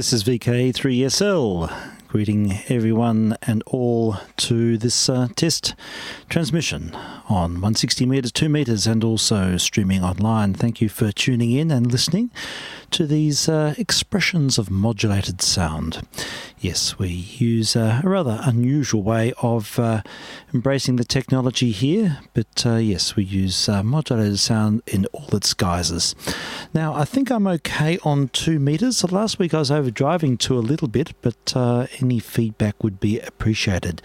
This is VK3SL, greeting everyone and all to this test transmission on 160 metres, 2 metres, and also streaming online. Thank you for tuning in and listening to these expressions of modulated sound. Yes, we use a rather unusual way of embracing the technology here, but yes, we use modulated sound in all its guises. Now, I think I'm okay on 2 metres. Last week I was overdriving to a little bit, but any feedback would be appreciated.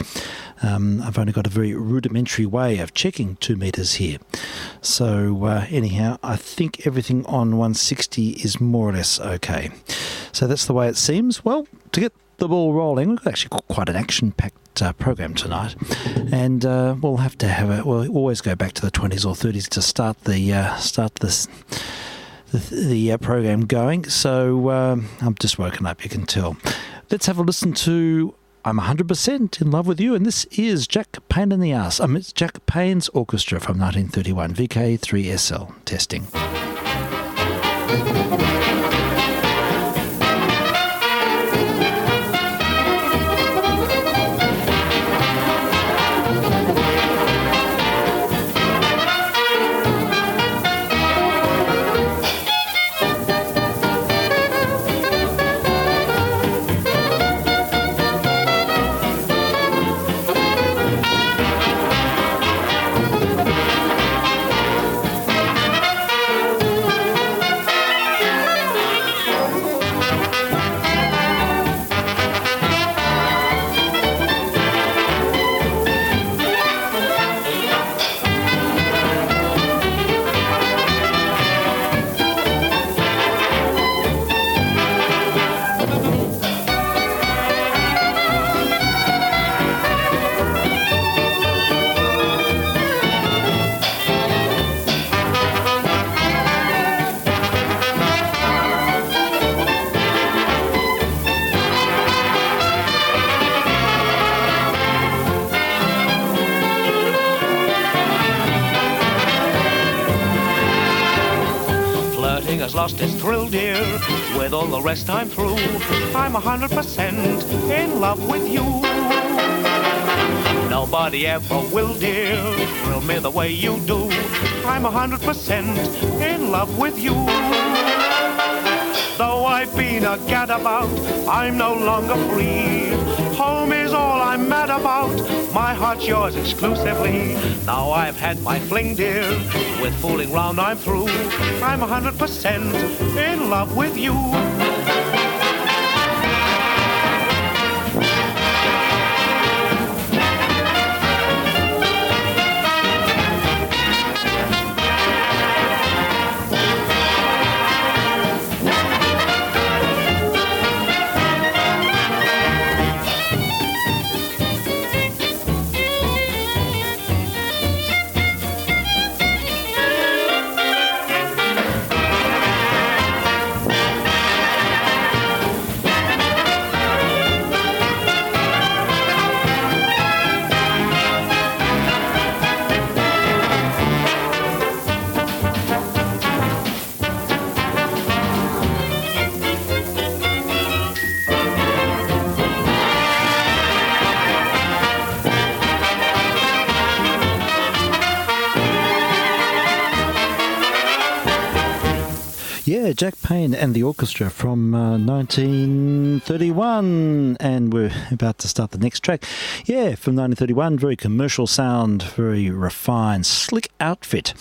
I've only got a very rudimentary way of checking 2 metres here. So anyhow, I think everything on 160 is more or less okay. So that's the way it seems. Well, to get the ball rolling, we've actually got quite an action-packed program tonight, and we'll have to have we'll always go back to the 20s or 30s to start the program going. So I'm just woken up, you can tell. Let's have a listen to I'm 100% in love with you, and this is Jack Payne in the Arse. It's Jack Payne's Orchestra from 1931, VK3SL testing. Lost its thrill, dear. With all the rest I'm through. I'm 100% in love with you. Nobody ever will, dear, thrill me the way you do. I'm 100% in love with you. Though I've been a gadabout, I'm no longer free. Home is all I'm mad about. My heart's yours exclusively. Now I've had my fling, dear. With fooling round I'm through. I'm 100% in love with you. Yeah, Jack Payne and the Orchestra from 1931, and we're about to start the next track. Yeah, from 1931, very commercial sound, very refined, slick outfit.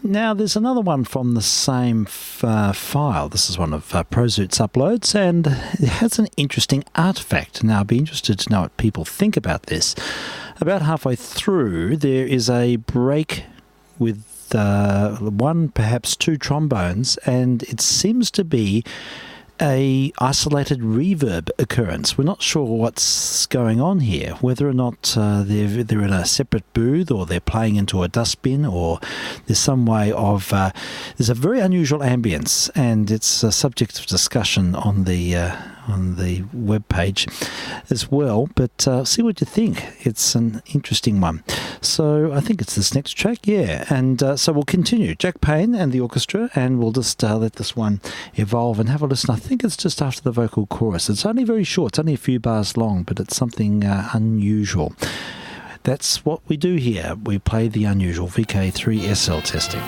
Now, there's another one from the same file. This is one of Prozoot's uploads, and it has an interesting artifact. Now, I'd be interested to know what people think about this. About halfway through, there is a break with one, perhaps two trombones, and it seems to be a isolated reverb occurrence. We're not sure what's going on here, whether or not they're in a separate booth, or they're playing into a dustbin, or there's some way of there's a very unusual ambience, and it's a subject of discussion on the web page as well, but see what you think. It's an interesting one. So I think it's this next track, yeah, and so we'll continue. Jack Payne and the Orchestra, and we'll just let this one evolve and have a listen. I think think it's just after the vocal chorus. It's only very short. It's only a few bars long, but it's something unusual. That's what we do here. We play the unusual VK3SL testing.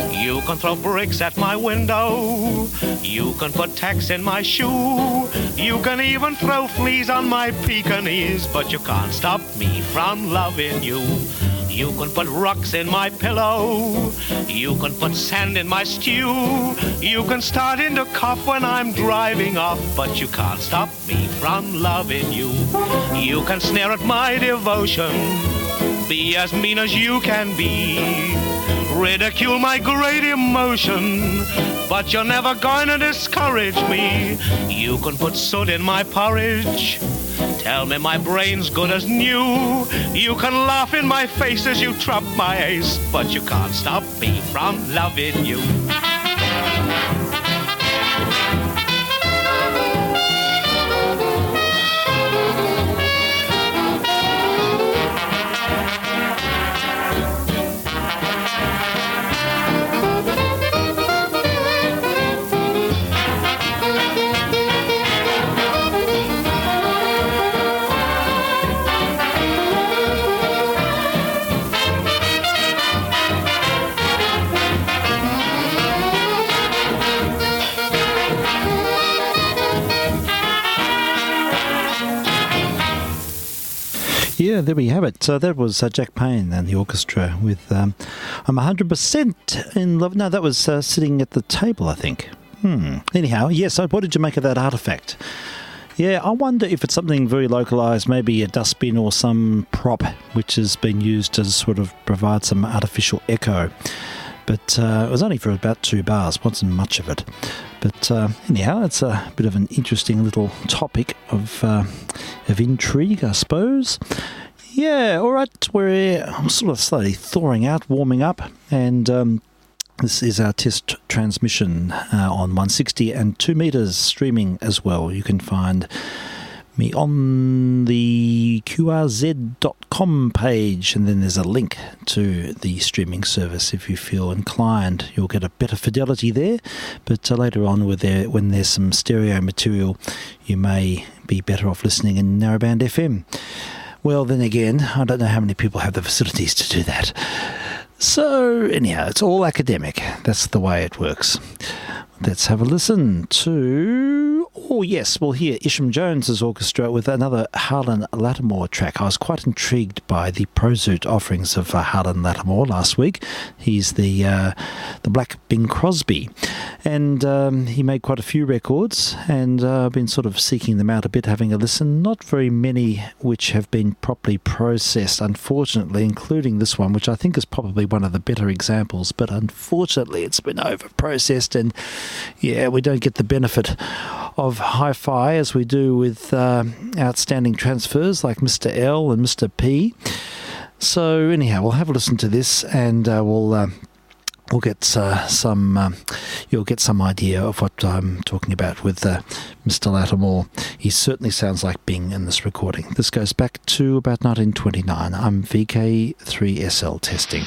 You can throw bricks at my window. You can put tacks in my shoe. You can even throw fleas on my Pekingese, but you can't stop me from loving you. You can put rocks in my pillow. You can put sand in my stew. You can start in to cough when I'm driving off, but you can't stop me from loving you. You can sneer at my devotion, be as mean as you can be, ridicule my great emotion, but you're never going to discourage me. You can put soot in my porridge, tell me my brain's good as new. You can laugh in my face as you trump my ace, but you can't stop me from loving you. Yeah, there we have it. So that was Jack Payne and the orchestra with I'm 100% in love. No, that was sitting at the table, I think. Anyhow, yes, what did you make of that artefact? Yeah, I wonder if it's something very localised, maybe a dustbin or some prop which has been used to sort of provide some artificial echo. But it was only for about 2 bars, wasn't much of it. But anyhow, it's a bit of an interesting little topic of intrigue, I suppose. Yeah, all right, we're sort of slowly thawing out, warming up, and this is our test transmission on 160 and 2 meters streaming as well. You can find me on the qrz.com page, and then there's a link to the streaming service if you feel inclined. You'll get a better fidelity there, but later on when there's some stereo material, you may be better off listening in narrowband FM. Well, then again, I don't know how many people have the facilities to do that. So anyhow, it's all academic. That's the way it works. Let's have a listen to... Oh, yes, we'll hear Isham Jones's orchestra with another Harlan Lattimore track. I was quite intrigued by the Prozoot offerings of Harlan Lattimore last week. He's the Black Bing Crosby. And he made quite a few records, and I've been sort of seeking them out a bit, having a listen. Not very many which have been properly processed, unfortunately, including this one, which I think is probably one of the better examples. But unfortunately, it's been over-processed, and yeah, we don't get the benefit of hi-fi as we do with outstanding transfers like Mr. L and Mr. P. So anyhow, we'll have a listen to this, and we'll we'll get you'll get some idea of what I'm talking about with Mr. Lattimore. He certainly sounds like Bing in this recording. This goes back to about 1929. I'm VK3SL testing.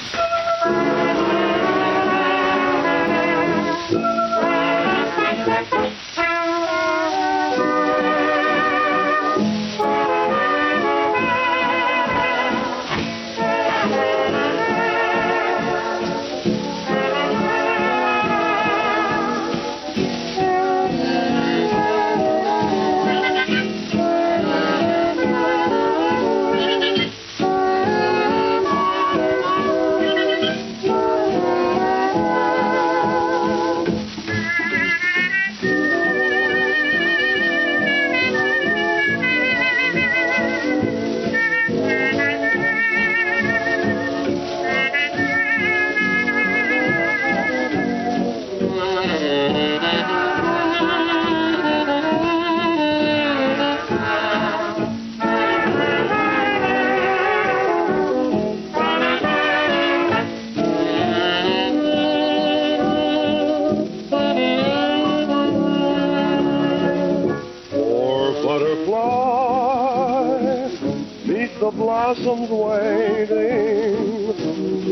Blossoms waiting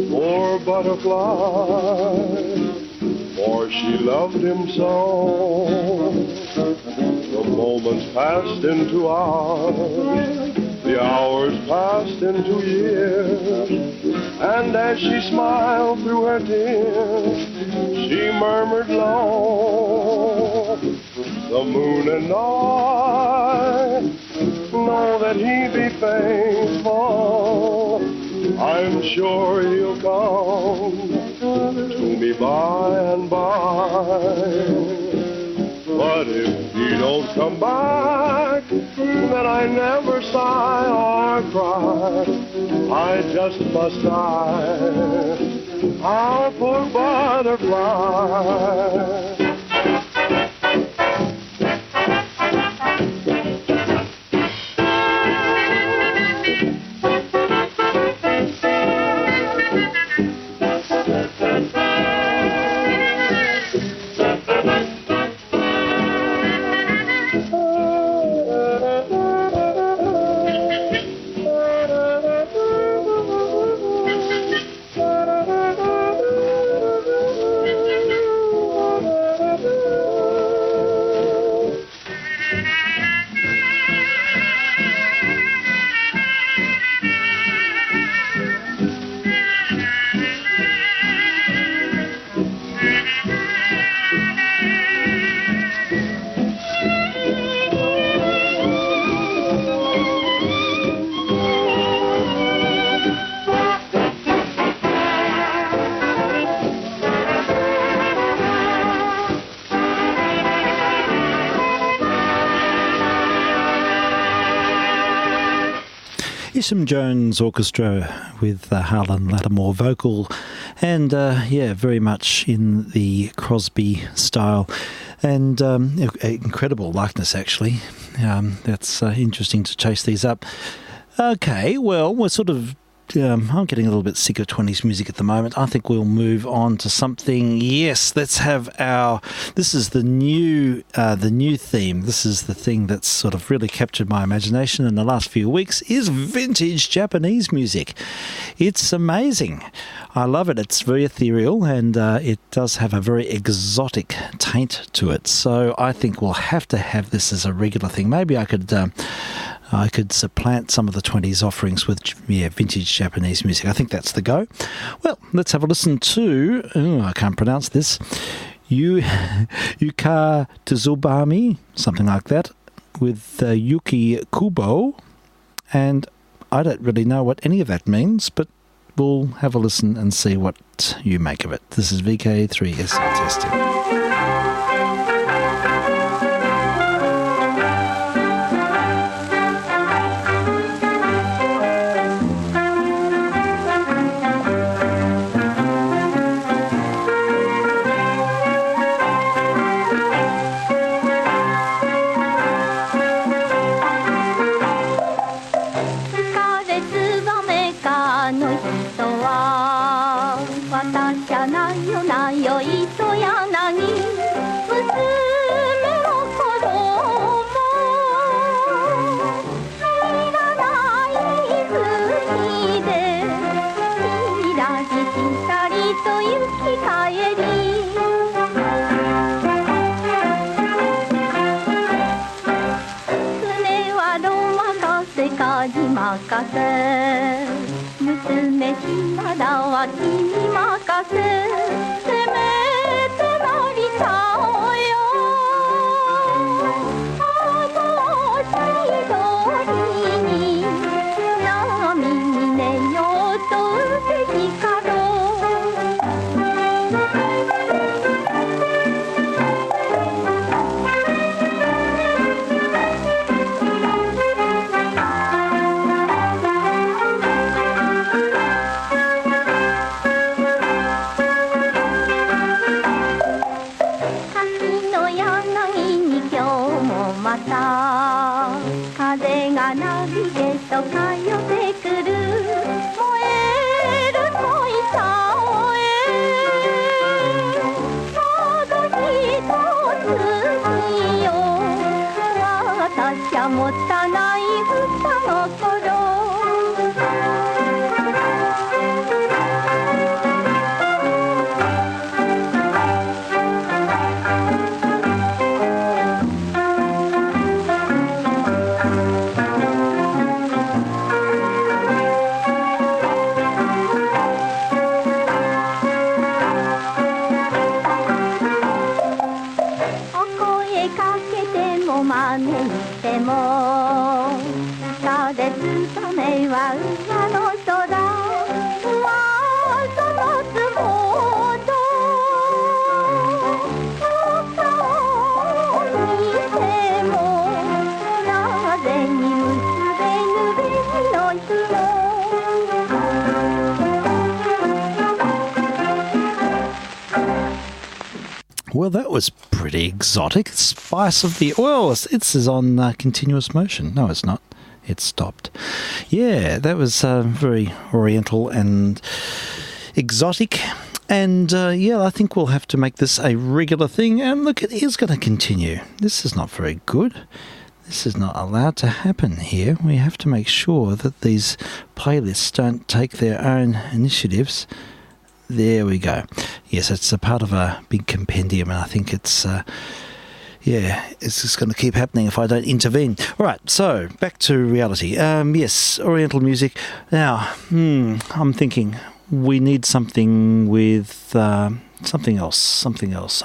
for butterfly, for she loved him so. The moments passed into hours, the hours passed into years, and as she smiled through her tears, she murmured low, the moon and I know that he be faithful. I'm sure he'll come to me by and by. But if he don't come back, then I never sigh or cry. I just must die, our poor butterfly. Isham Jones Orchestra with Harlan Lattimore vocal, and very much in the Crosby style, and incredible likeness actually. That's interesting to chase these up. Okay, well, we're sort of I'm getting a little bit sick of 20s music at the moment. I think we'll move on to something. Yes, let's have this is the new theme. This is the thing that's sort of really captured my imagination in the last few weeks, is vintage Japanese music. It's amazing. I love it. It's very ethereal, and it does have a very exotic taint to it. So I think we'll have to have this as a regular thing. Maybe I could supplant some of the 20s offerings with vintage Japanese music. I think that's the go. Well, let's have a listen to, I can't pronounce this, Yuka Tsubami, something like that, with Yuki Kubo. And I don't really know what any of that means, but we'll have a listen and see what you make of it. This is VK3SL testing. 私はなよなよ糸柳娘の子供知らない月でちらりちらりと行き帰り船はど任せかに任せ娘体は気に任せせめてなりたおよあのしどりに波に寝ようとうてきかろ風がナビゲとかよてくる燃える恋さおへ窓一つよ私は持たない双心でも歌でつばめは馬の空噂のつほどお顔を見てもなぜに結べぬべの紐Well, that was pretty exotic. Spice of the oil. It says on continuous motion. No, it's not. It stopped. Yeah, that was very oriental and exotic. And yeah, I think we'll have to make this a regular thing. And look, it is going to continue. This is not very good. This is not allowed to happen here. We have to make sure that these playlists don't take their own initiatives. There we go. Yes, it's a part of a big compendium, and I think it's, it's just going to keep happening if I don't intervene. All right, so back to reality. Yes, Oriental music. Now, I'm thinking we need something with something else. I'm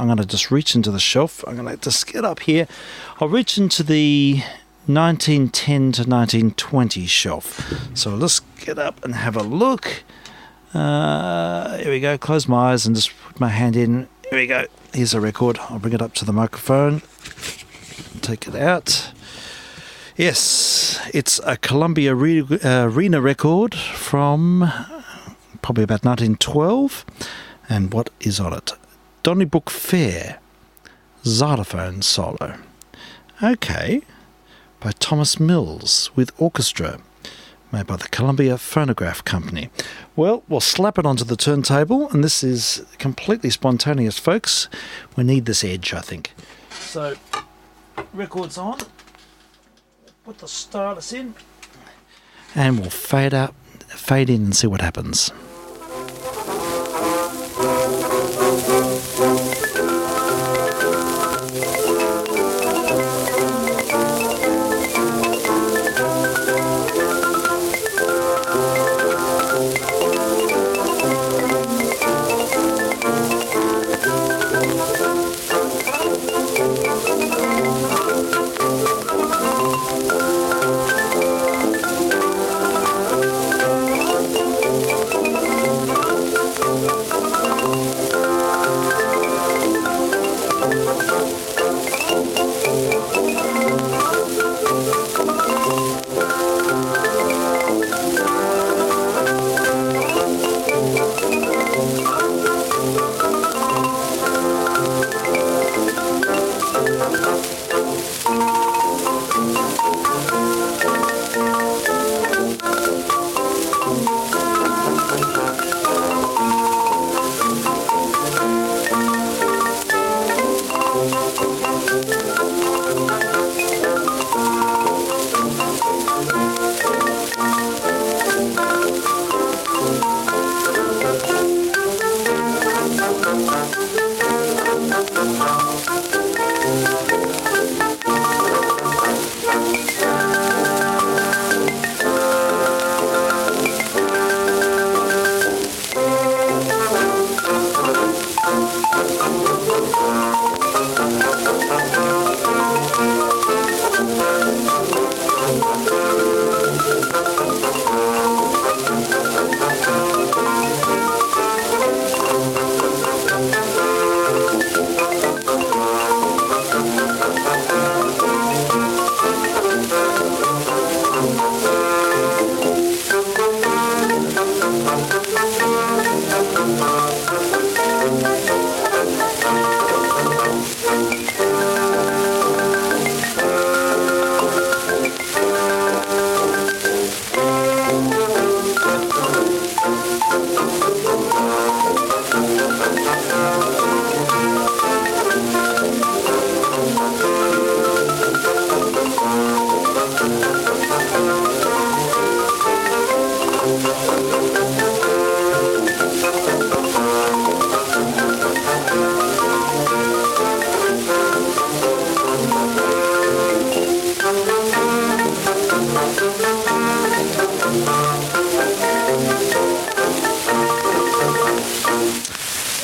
going to just reach into the shelf. I'm going to just get up here. I'll reach into the 1910 to 1920 shelf. So I'll just get up and have a look. Here we go. Close my eyes and just put my hand in. Here we go. Here's a record. I'll bring it up to the microphone. Take it out. Yes, it's a Columbia Arena record from probably about 1912. And what is on it? Donnybrook Fair, xylophone solo. Okay, by Thomas Mills with orchestra. Made by the Columbia Phonograph Company. Well, we'll slap it onto the turntable, and this is completely spontaneous, folks. We need this edge, I think. So, record's on. Put the stylus in, and we'll fade in and see what happens.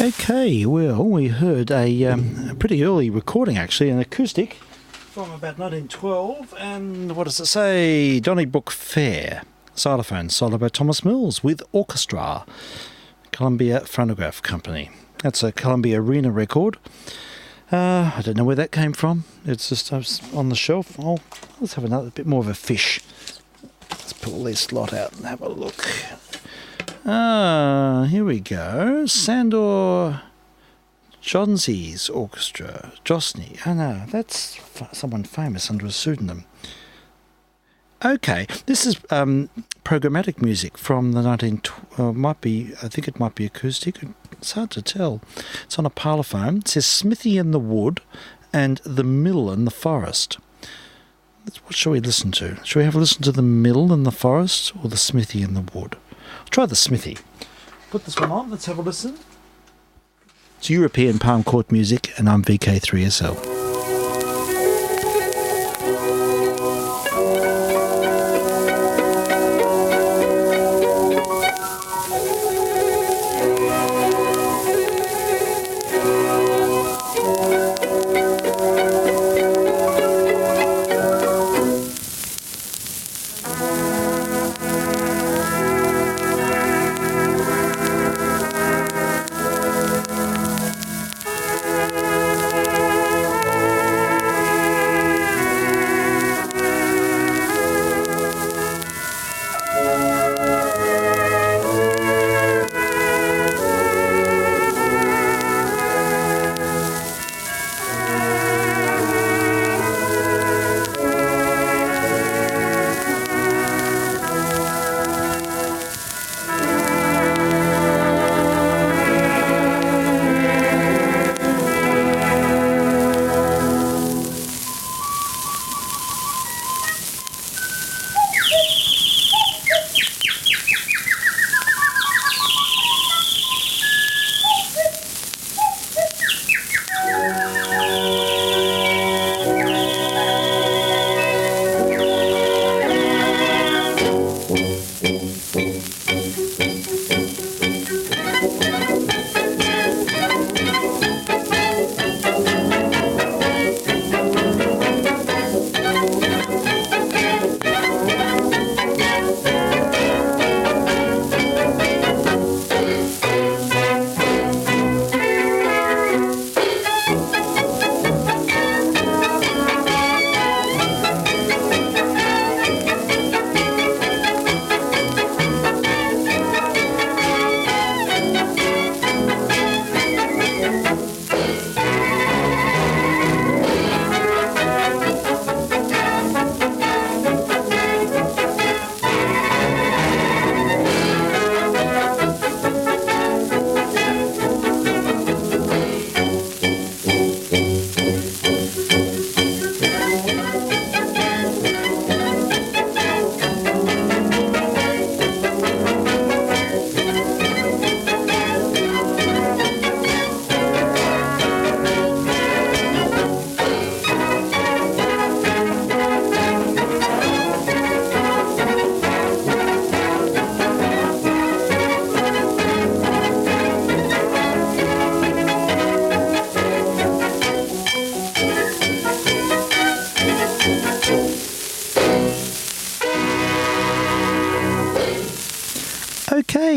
Okay, well, we heard a pretty early recording, actually, an acoustic from about 1912, and what does it say? Donnybrook Fair, xylophone, solo by Thomas Mills with orchestra, Columbia Phonograph Company. That's a Columbia Arena record. I don't know where that came from. It's just on the shelf. Oh, let's have another bit more of a fish. Let's pull this lot out and have a look. Here we go. Sandor Johnsey's Orchestra. Josny. Oh no, that's someone famous under a pseudonym. Okay, this is programmatic music from the 1912. I think it might be acoustic. It's hard to tell. It's on a parlophone. It says Smithy in the Wood and The Mill in the Forest. What shall we listen to? Shall we have a listen to The Mill in the Forest or The Smithy in the Wood? Try the Smithy. Put this one on, let's have a listen. It's European palm court music, and I'm VK3SL.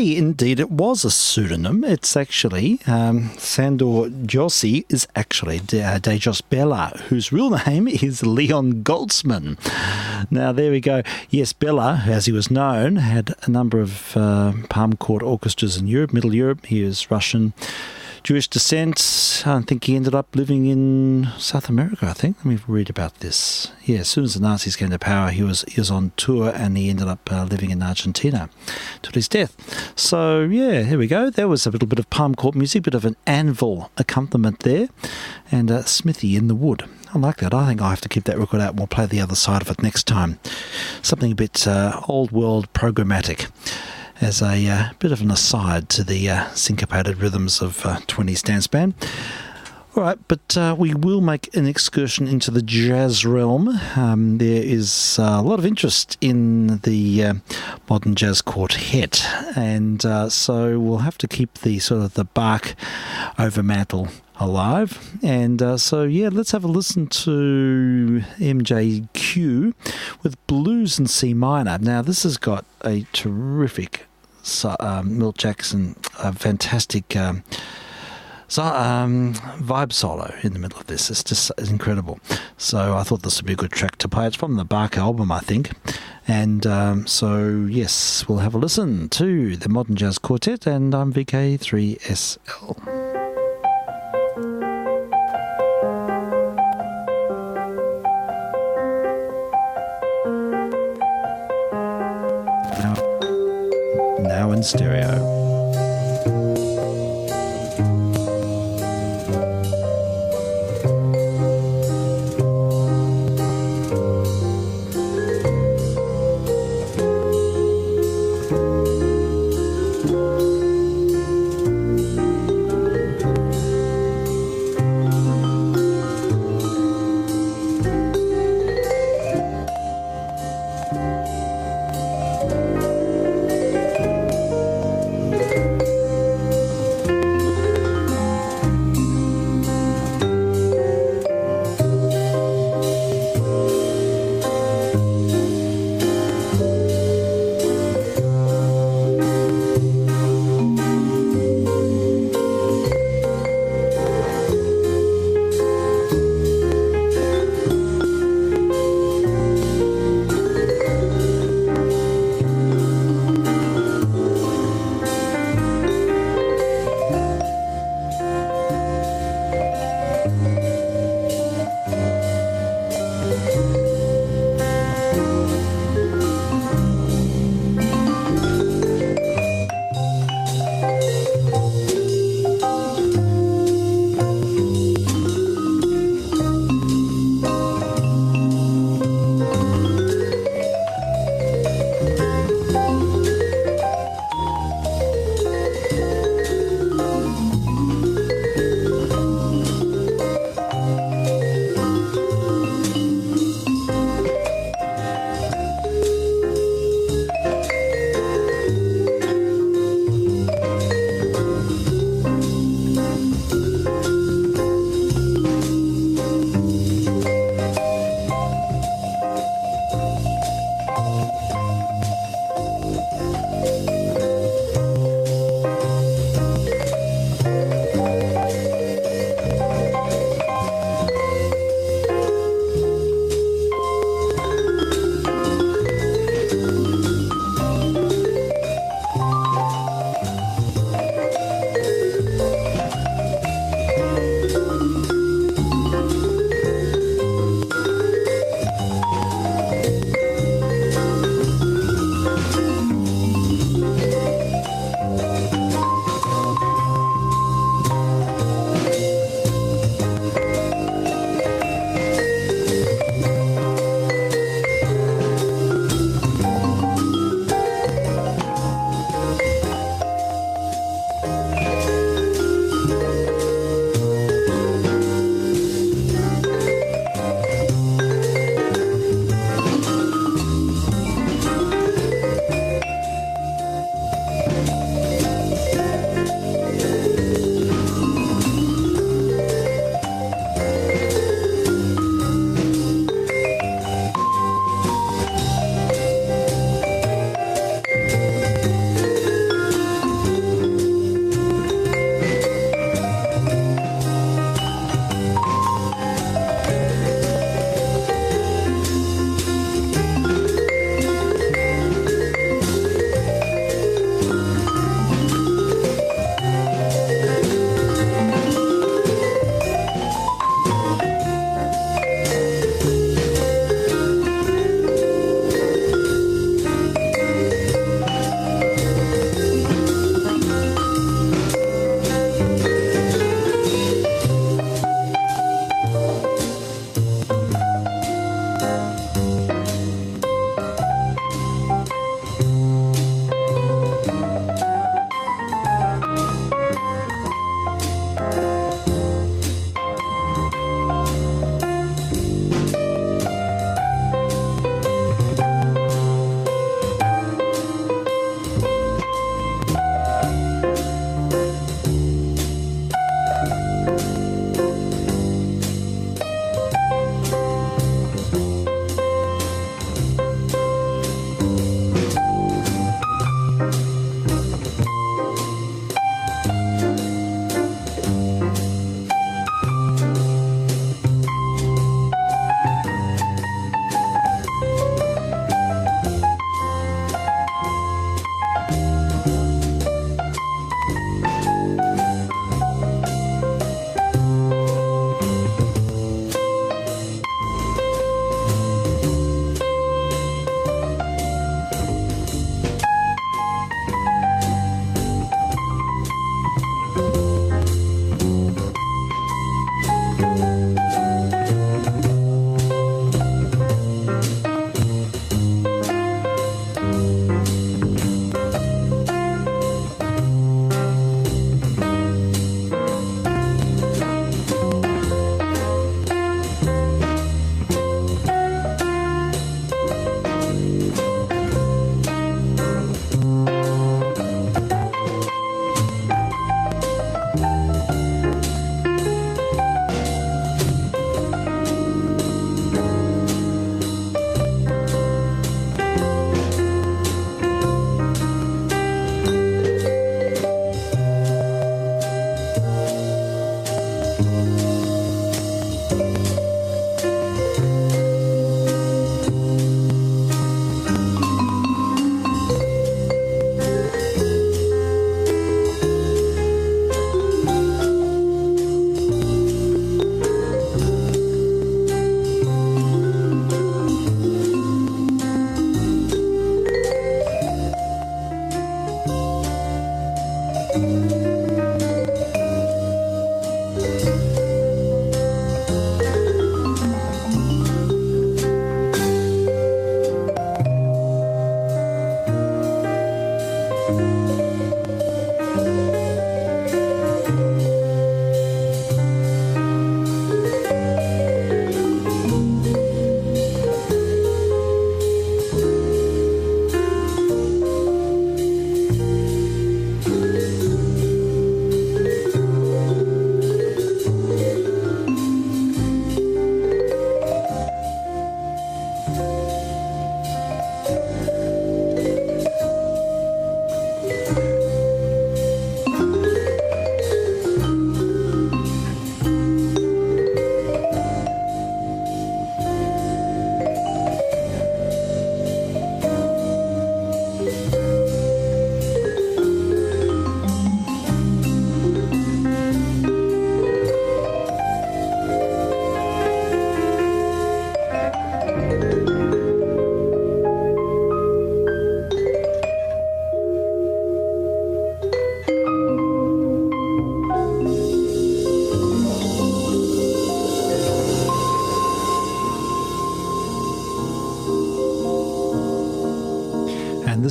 say indeed it was a pseudonym. It's actually Sandor Jossi is actually Dejos Bella, whose real name is Leon Goldsman. Now there we go. Yes, Bella, as he was known, had a number of palm court orchestras in Europe, Middle Europe. He is Russian, Jewish descent. I think he ended up living in South America, I think. Let me read about this. Yeah, as soon as the Nazis came to power, he was on tour and he ended up living in Argentina till his death. So, yeah, here we go. There was a little bit of palm court music, bit of an anvil accompaniment there, and Smithy in the Wood. I like that. I think I'll have to keep that record out and we'll play the other side of it next time. Something a bit old world programmatic, as a bit of an aside to the syncopated rhythms of 20s dance band. All right, but we will make an excursion into the jazz realm. There is a lot of interest in the modern jazz quartet, and so we'll have to keep the sort of the Bach overmantle alive. And so, yeah, let's have a listen to MJQ with Blues in C minor. Now, this has got a terrific Milt Jackson, fantastic vibe solo in the middle of this. It's just incredible. So I thought this would be a good track to play. It's from the Bach album, I think. And so, yes, we'll have a listen to the Modern Jazz Quartet, and I'm VK3SL. Now in stereo.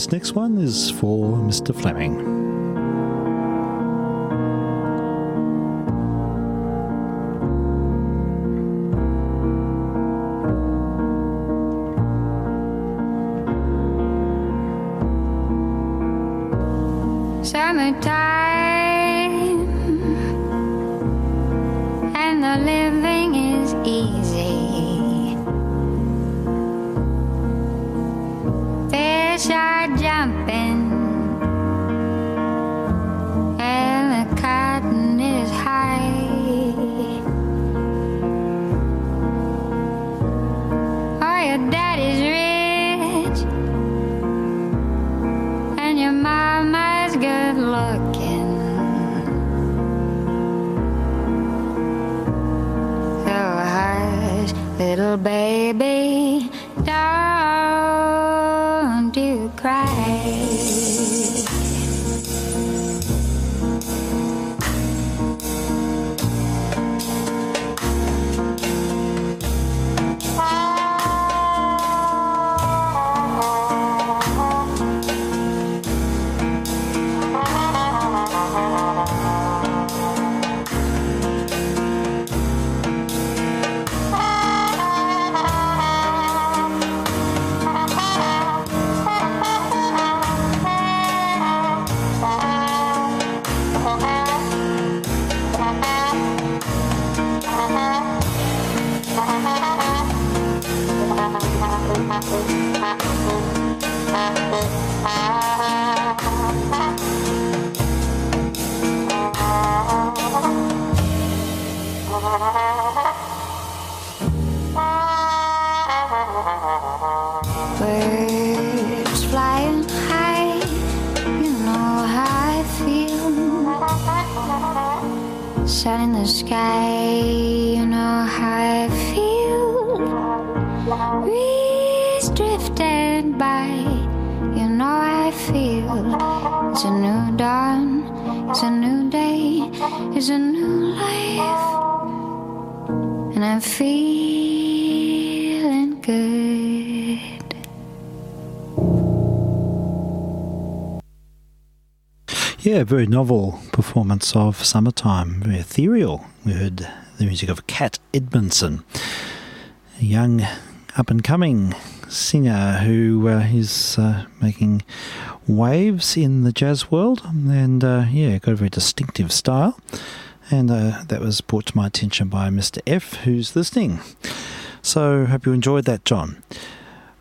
this next one is for Mr. Fleming. Summertime, and the living is easy. Fish are jumping, and the cotton is high. Oh, your daddy's rich, and your mama's good looking. So hush, little baby, don't you cry. Birds flying high, you know how I feel. Sun in the sky, you know how I feel. Breeze drifting by, you know how I feel. It's a new dawn, it's a new day, it's a new life, and I'm feeling good. Yeah, very novel performance of Summertime, very ethereal. We heard the music of Cat Edmondson, a young up-and-coming singer who is making waves in the jazz world, and got a very distinctive style. And that was brought to my attention by Mr. F, who's listening. So, hope you enjoyed that, John.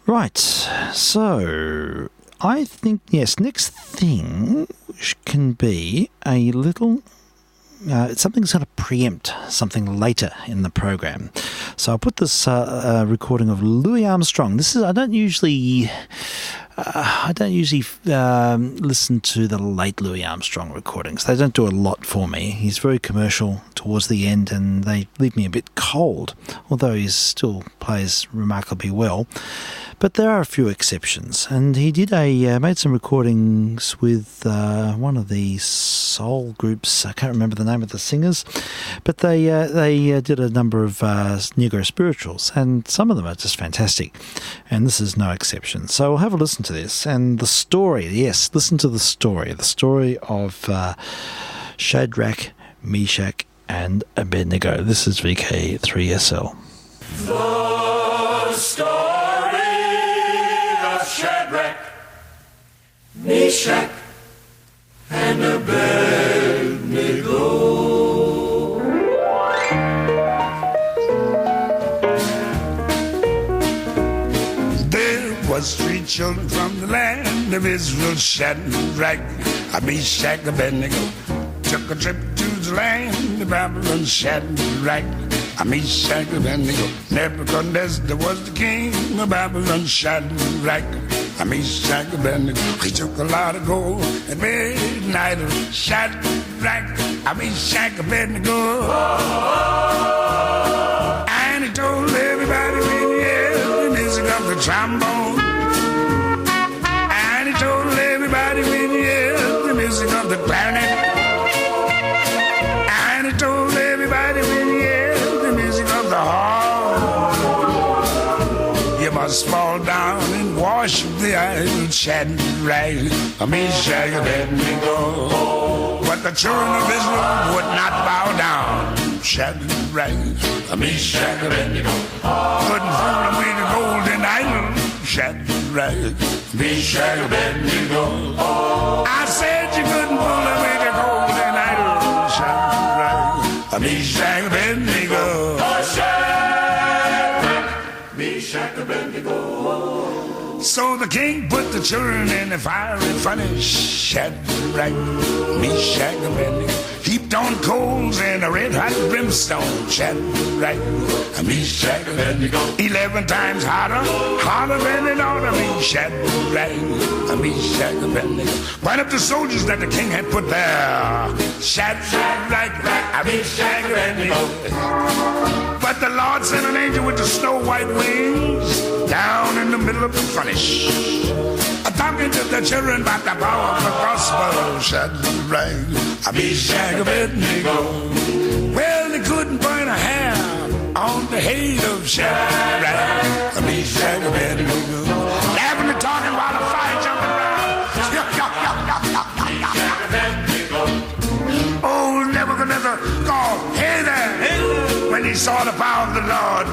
Right, so I think, yes, next thing can be a little, something's going to preempt something later in the program. So I'll put this recording of Louis Armstrong. This is, I don't usually listen to the late Louis Armstrong recordings. They don't do a lot for me. He's very commercial towards the end, and they leave me a bit cold, although he still plays remarkably well. But there are a few exceptions, and he did made some recordings with one of the soul groups. I can't remember the name of the singers, but they did a number of Negro spirituals, and some of them are just fantastic, and this is no exception. So we'll have a listen to this, and the story, yes, listen to the story of Shadrach, Meshach, and Abednego. This is VK3SL. The story of Shadrach, Meshach, and Abednego. There was 3 children from the land of Israel, Shadrach, Meshach, Abednego. Took a trip to the land of Babylon, Shadrach, Meshach, Abednego. Nebuchadnezzar was the king of Babylon, Shadrach, Meshach, Abednego. He took a lot of gold at midnight, Shadrach, Meshach, Abednego. And he told everybody when he heard the music of the trombone. And he told everybody when he heard the music of the clarinet. And he told everybody when he heard the music of the harp. You must fall down and walk wash the iron Shadrach, Meshach, Abednego. But the children of Israel would not bow down. Shadrach, Meshach, Abednego. Couldn't fool them with the golden idol. Shadrach, Meshach, Abednego. I said you couldn't fool them with the golden idol. Shadrach, Meshach, Abednego. Shadrach, Meshach, Abednego. So the king put the children in the fiery furnace. Shadrach, Meshach, Abednego. Heaped on coals in a red hot brimstone. Shadrach, Meshach, Abednego. 11 times hotter than it ought to be. Shadrach, Meshach, Abednego. Went up the soldiers that the king had put there. Shadrach, Meshach, Abednego. But the Lord sent an angel with the snow white wings down in the middle of the furnace, talking to the children about the power of the gospel. Shadrach, Meshach, Abednego. Well, they couldn't burn a hair on the head of Shadrach, Meshach, Abednego. Laughing and talking while the fire jumping around. Oh, Nebuchadnezzar called, hey there, when he saw the power of the Lord.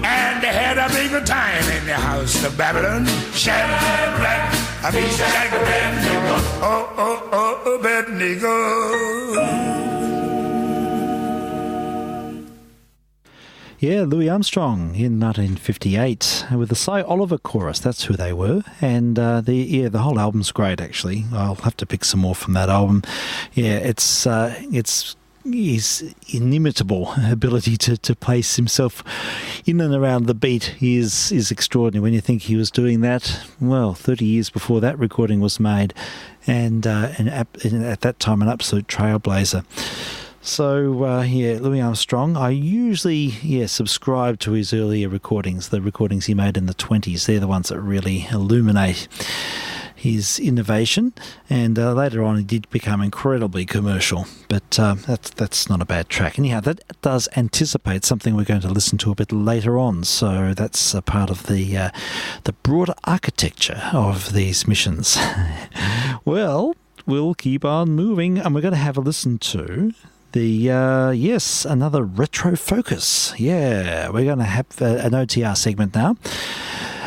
And they had a bigger time in the house of Babylon. Shadrach, Meshach, Abednego. Oh, Abednego. Yeah, Louis Armstrong in 1958 with the Cy Oliver Chorus. That's who they were, and the whole album's great. Actually, I'll have to pick some more from that album. Yeah, it's his inimitable ability to place himself in and around the beat is extraordinary. When you think he was doing that, well, 30 years before that recording was made, and at that time an absolute trailblazer. So, Louis Armstrong, I usually, subscribe to his earlier recordings, the recordings he made in the 20s. They're the ones that really illuminate his innovation, and later on he did become incredibly commercial, but that's not a bad track. Anyhow, that does anticipate something we're going to listen to a bit later on, so that's a part of the broader architecture of these missions. Well, we'll keep on moving, and we're going to have a listen to another retro focus. Yeah, we're going to have an OTR segment now,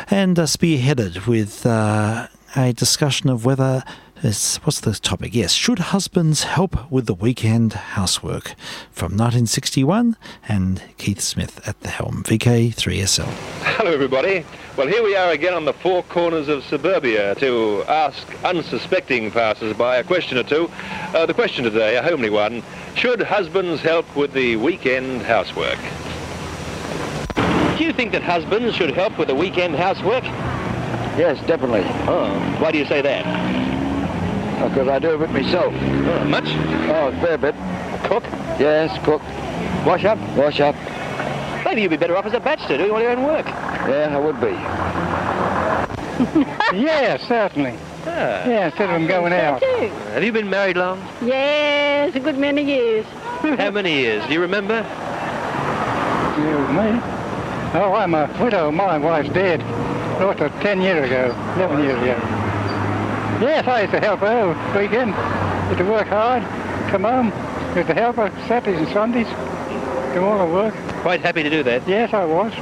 and spearheaded with a discussion of whether, what's the topic? Yes, should husbands help with the weekend housework? From 1961, and Keith Smith at the helm, VK3SL. Hello everybody. Well, here we are again on the four corners of suburbia to ask unsuspecting passers-by a question or two. The question today, a homely one: should husbands help with the weekend housework? Do you think that husbands should help with the weekend housework? Yes, definitely. Oh, why do you say that? Because I do a bit myself. Much? Oh, a fair bit. Cook? Yes, cook. Wash up? Wash up. Maybe you'd be better off as a bachelor doing all your own work. Yeah, I would be. Yes, certainly. Ah. Yeah, instead of them going out. Have you been married long? Yes, a good many years. How many years? Do you remember? You, me? Oh, I'm a widow. My wife's dead. Lost her 10 years ago, 11 years ago. Yes, I used to help her weekend. Used to work hard, come home, used to help her Saturdays and Sundays, do all the work. Quite happy to do that? Yes, I was.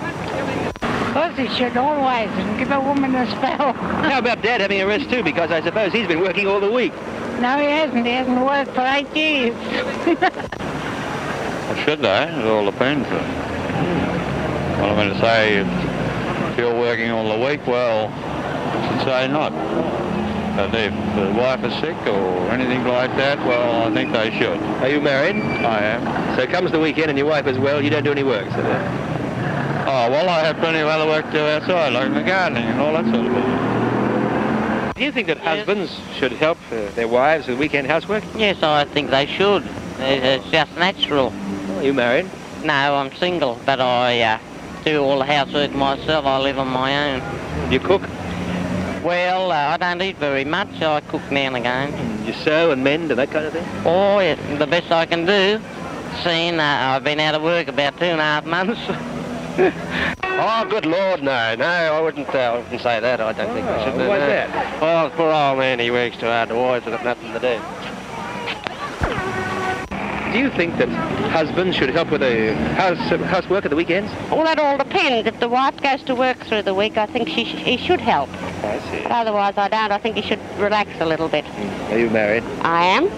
Husband should always give a woman a spell. How about Dad having a rest too? Because I suppose he's been working all the week. No, he hasn't. He hasn't worked for 8 years. Well, should they? It all depends. Well, I mean, to say if you're working all the week, well, I should say not. But if the wife is sick or anything like that, well, I think they should. Are you married? I am. So comes the weekend and your wife as well, you don't do any work, so that... Oh, well, I have plenty of other work to do outside, like the gardening and all that sort of thing. Do you think that husbands should help their wives with weekend housework? Yes, I think they should. It's just natural. Oh, are you married? No, I'm single, but I do all the housework myself. I live on my own. Do you cook? Well, I don't eat very much. I cook now and again. You sew and mend and that kind of thing? Oh, yeah, the best I can do. Seeing I've been out of work about 2.5 months. Oh, good Lord, no. No, I wouldn't say that. I don't think I should do why's that. that? Oh, poor old man, he works too hard. The wives have got nothing to do. Do you think that husbands should help with the housework at the weekends? Well, that all depends. If the wife goes to work through the week, I think he should help. I see. But otherwise, I don't. I think he should relax a little bit. Are you married? I am.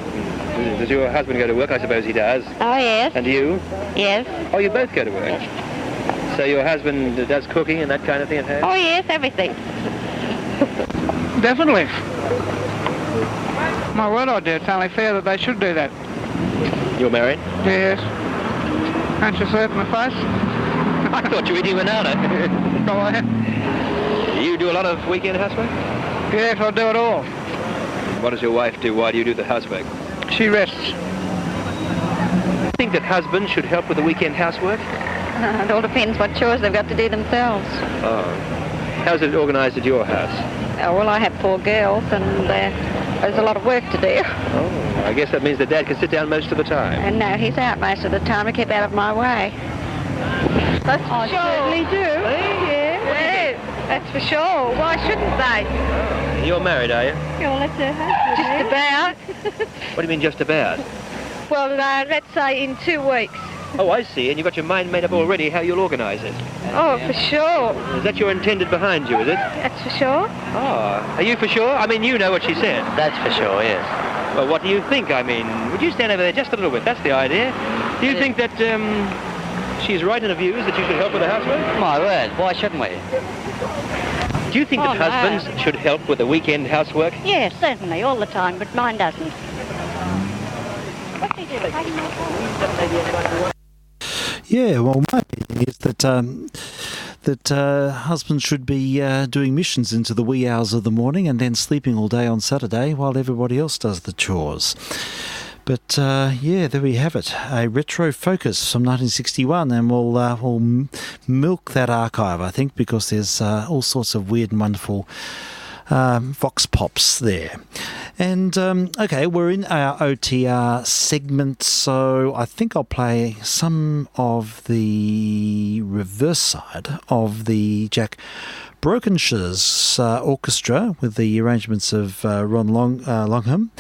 Does your husband go to work? I suppose he does. Oh, yes. And you? Yes. Oh, you both go to work? So your husband does cooking and that kind of thing at home? Oh, yes, everything. Definitely. My word, I do. It's only fair that they should do that. You're married? Yes. Can't you see it in the face? I thought you were eating banana. Go ahead. You do a lot of weekend housework? Yes, I do it all. What does your wife do? Why do you do the housework? She rests. I think that husbands should help with the weekend housework? It all depends what chores they've got to do themselves. Oh. How's it organised at your house? Well, I have 4 girls and there's a lot of work to do. Oh, I guess that means that Dad can sit down most of the time. And no, he's out most of the time to keep out of my way. I certainly do. Yes, that's for sure. Why shouldn't they? You're married, are you? Well, that's just about. What do you mean just about? Well, let's say in 2 weeks. Oh, I see. And you've got your mind made up already how you'll organise it. Oh, for sure. Is that your intended behind you, is it? That's for sure. Oh, are you for sure? I mean, you know what she said. That's for sure, yes. Well, what do you think? I mean, would you stand over there just a little bit? That's the idea. Do you think that she's right in her views that you should help with the housework? My word, why shouldn't we? Do you think that husbands should help with the weekend housework? Yes, certainly, all the time, but mine doesn't. Yeah, well, my opinion is that husbands should be doing missions into the wee hours of the morning and then sleeping all day on Saturday while everybody else does the chores. But yeah, there we have it, a retro focus from 1961, and we'll milk that archive, I think, because there's all sorts of weird and wonderful vox pops there. And okay, we're in our OTR segment, so I think I'll play some of the reverse side of the Jack Brokenshire's orchestra with the arrangements of Ron Longham,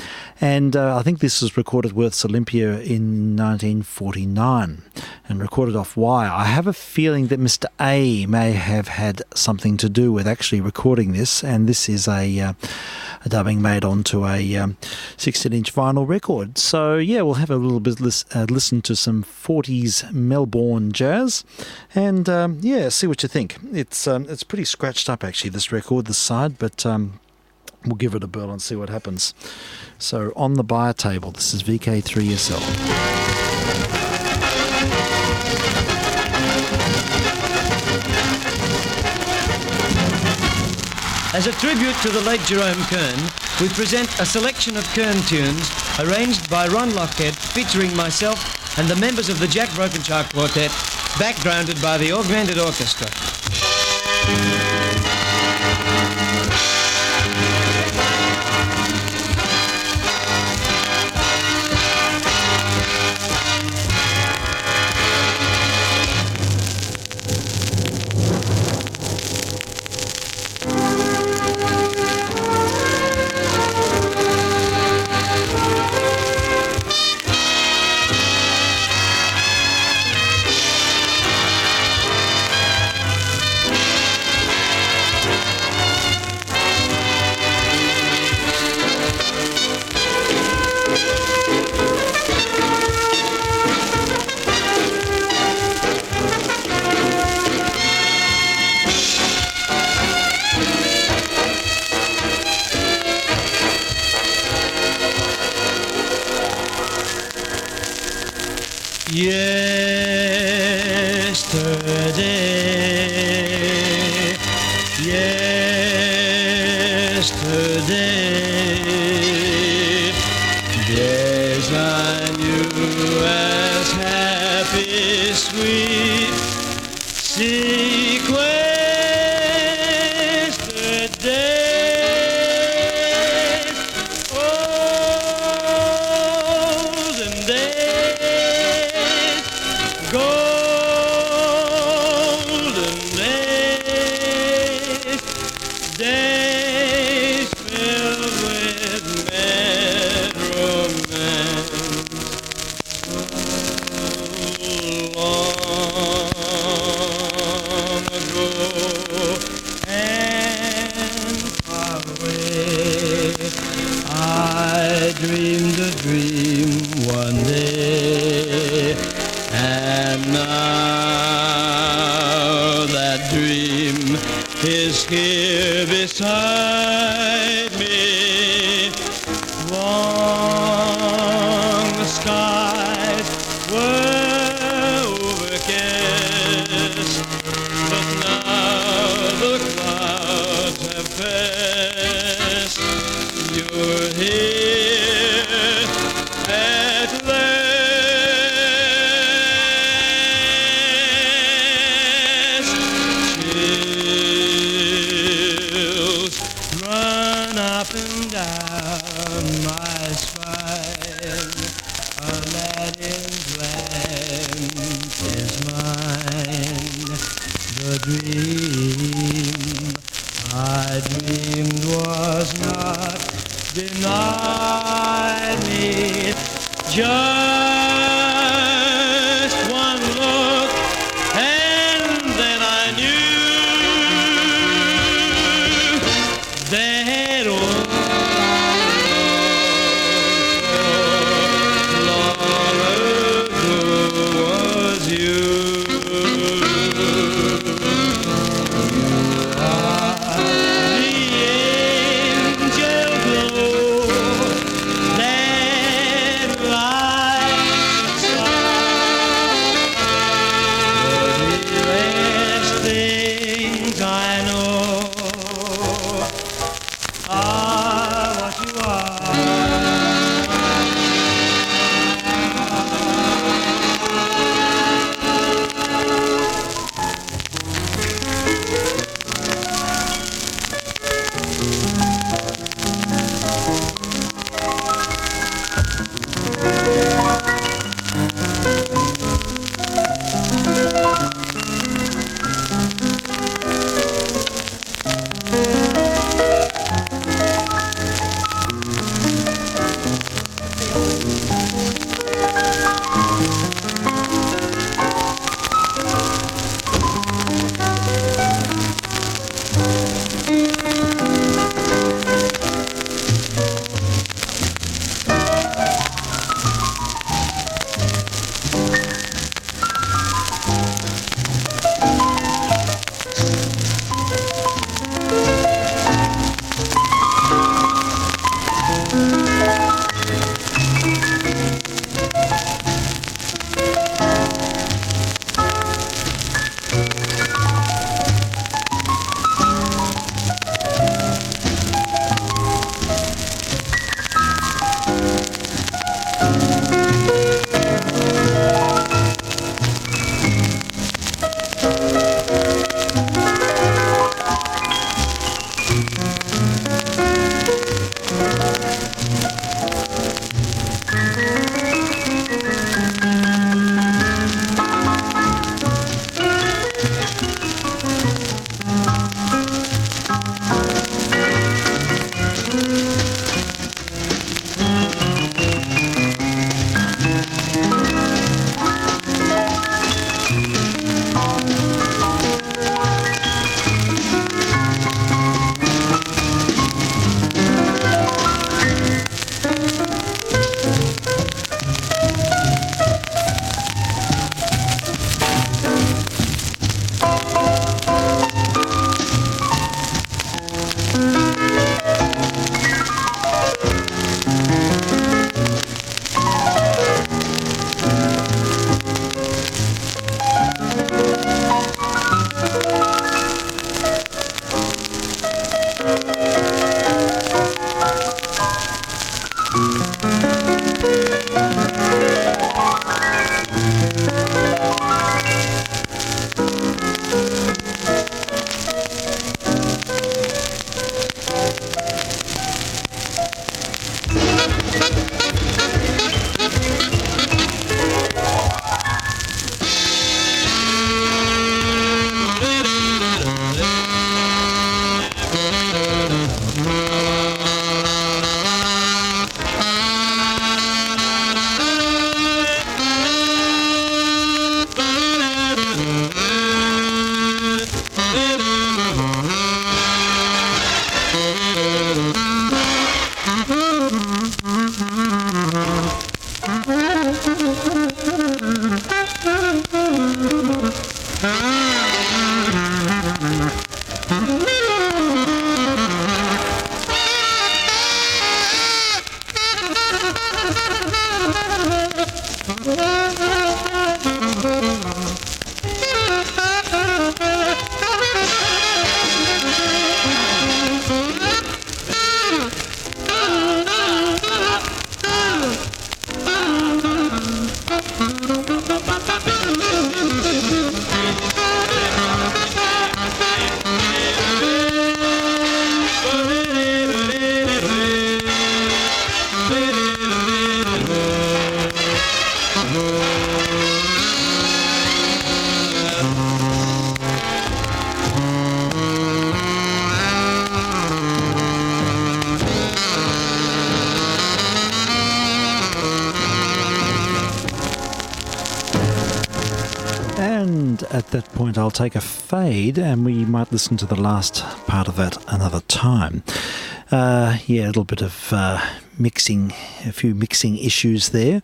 and I think this was recorded at Worth's Olympia in 1949 and recorded off wire. I have a feeling that Mr. A may have had something to do with actually recording this, and this is a dubbing made onto a 16-inch vinyl record. So yeah, we'll have a little bit listen to some 40s Melbourne jazz, and yeah, see what you think. It's pretty scratched up actually, this record, this side, but we'll give it a burl and see what happens. So on the buyer table, this is VK3SL. As a tribute to the late Jerome Kern, we present a selection of Kern tunes arranged by Ron Lockhead, featuring myself and the members of the Jack Brokenshire Quartet, backgrounded by the Augmented Orchestra. Yesterday, days I knew as happy, sweet, sequestered days, olden days, golden And at that point I'll take a fade and we might listen to the last part of that another time. A little bit of mixing, a few mixing issues there,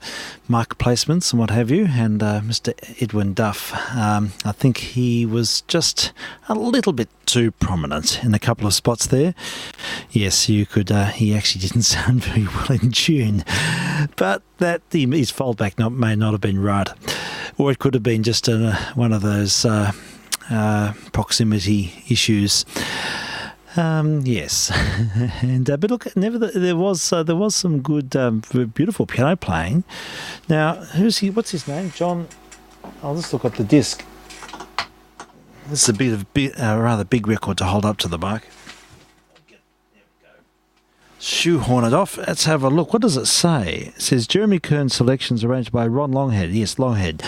mic placements and what have you, and Mr. Edwin Duff, I think he was just a little bit too prominent in a couple of spots there. Yes, you could, he actually didn't sound very well in tune, but that his foldback may not have been right, or it could have been just one of those proximity issues. Yes, and but look, there was some good, beautiful piano playing. Now, who's he? What's his name? John. I'll just look at the disc. This is a rather big record to hold up to the mic. Shoehorn it off. Let's have a look. What does it say? It says Jeremy Kern selections arranged by Ron Longhead. Yes, Longhead.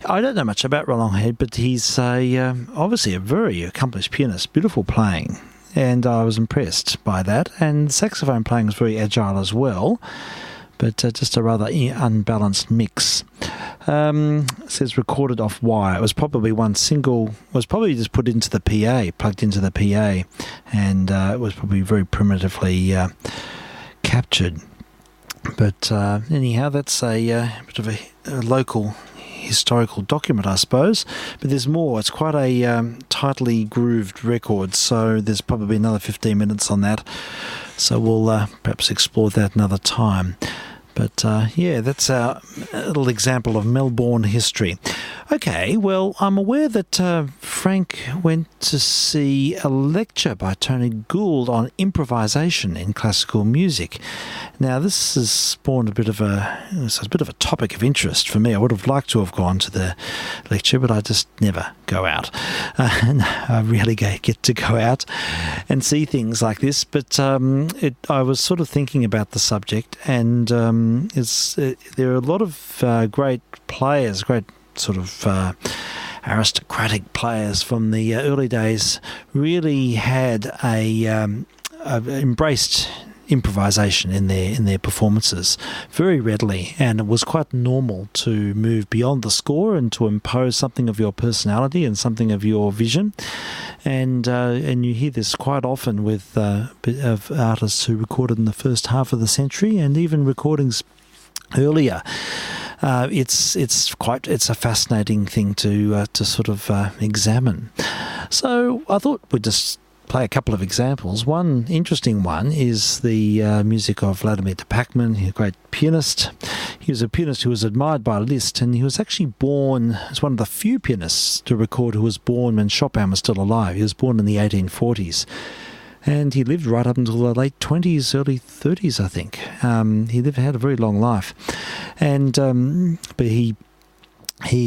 I don't know much about Ron Longhead, but he's obviously a very accomplished pianist. Beautiful playing. And I was impressed by that. And saxophone playing was very agile as well, but just a rather unbalanced mix. It says recorded off wire. It was probably one single, was probably just put into the PA, plugged into the PA, and it was probably very primitively captured. But anyhow, that's a bit of a local historical document, I suppose, but there's more. It's quite a tightly grooved record, so there's probably another 15 minutes on that, so we'll perhaps explore that another time. But that's our little example of Melbourne history. Okay, well, I'm aware that Frank went to see a lecture by Tony Gould on improvisation in classical music. Now, this has spawned a bit of a topic of interest for me. I would have liked to have gone to the lecture, but I just never go out. I rarely get to go out and see things like this. But I was sort of thinking about the subject, and there are a lot of great players, great sort of aristocratic players from the early days, really had embraced improvisation in their performances very readily, and it was quite normal to move beyond the score and to impose something of your personality and something of your vision. And you hear this quite often with of artists who recorded in the first half of the century, and even recordings earlier. It's a fascinating thing to sort of examine. So I thought we'd just play a couple of examples. One interesting one is the music of Vladimir de Pachmann, a great pianist. He was a pianist who was admired by Liszt, and he was actually born as one of the few pianists to record who was born when Chopin was still alive. He was born in the 1840s. And he lived right up until the late 20s, early 30s, I think. He had a very long life. And but he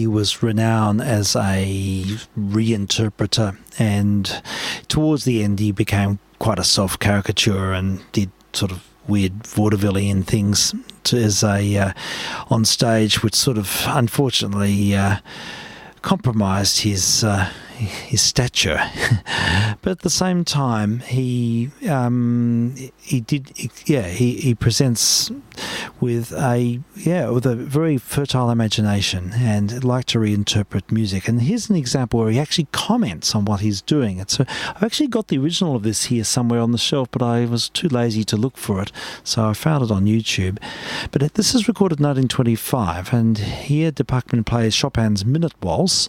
was renowned as a reinterpreter, and towards the end he became quite a self-caricature and did sort of weird vaudevillian things on stage, which sort of unfortunately compromised his stature. But at the same time, he presents with a very fertile imagination and liked to reinterpret music. And here's an example where he actually comments on what he's doing. I've actually got the original of this here somewhere on the shelf, but I was too lazy to look for it, so I found it on YouTube. But this is recorded in 1925, and here de Pachmann plays Chopin's Minute Waltz,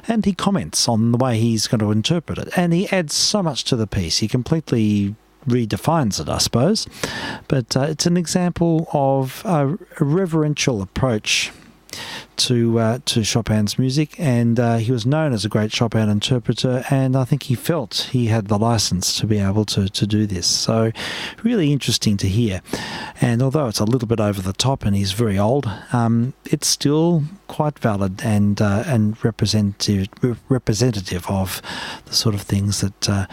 and he comments on the way he's going to interpret it, and he adds so much to the piece. He completely redefines it, I suppose, but it's an example of a reverential approach to Chopin's music, and he was known as a great Chopin interpreter, and I think he felt he had the license to be able to do this. So really interesting to hear, and although it's a little bit over the top and he's very old, it's still quite valid and representative of the sort of things that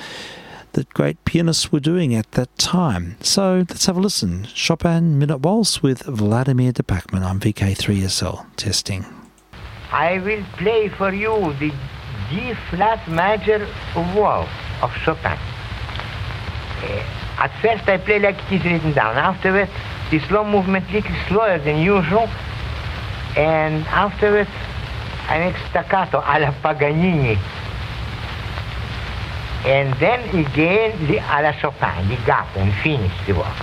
great pianists were doing at that time. So let's have a listen. Chopin Minute Waltz with Vladimir de Pachmann on VK3SL. Testing. I will play for you the G flat major waltz of Chopin. At first I play like it is written down. Afterwards, the slow movement little slower than usual. And afterwards, I make staccato alla Paganini. And then again alla Chopin, the gap and finish the work.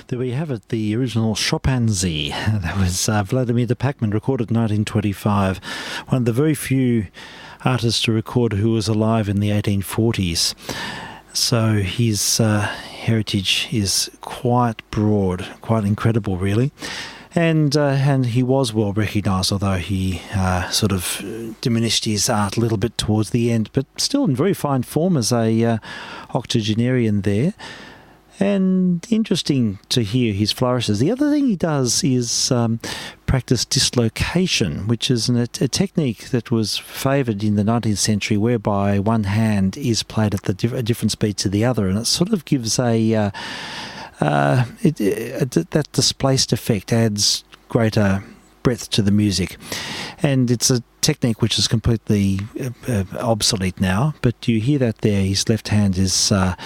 There we have it, the original Chopinzy. That was Vladimir de Pachman, recorded in 1925. One of the very few artists to record who was alive in the 1840s. So his heritage is quite broad, quite incredible, really. And he was well recognised, although he sort of diminished his art a little bit towards the end, but still in very fine form as a octogenarian there. And interesting to hear his flourishes. The other thing he does is practice dislocation, which is a technique that was favoured in the 19th century, whereby one hand is played at a different speed to the other, and it sort of gives that displaced effect adds greater breadth to the music. And it's a technique which is completely obsolete now, but you hear that there, his left hand is at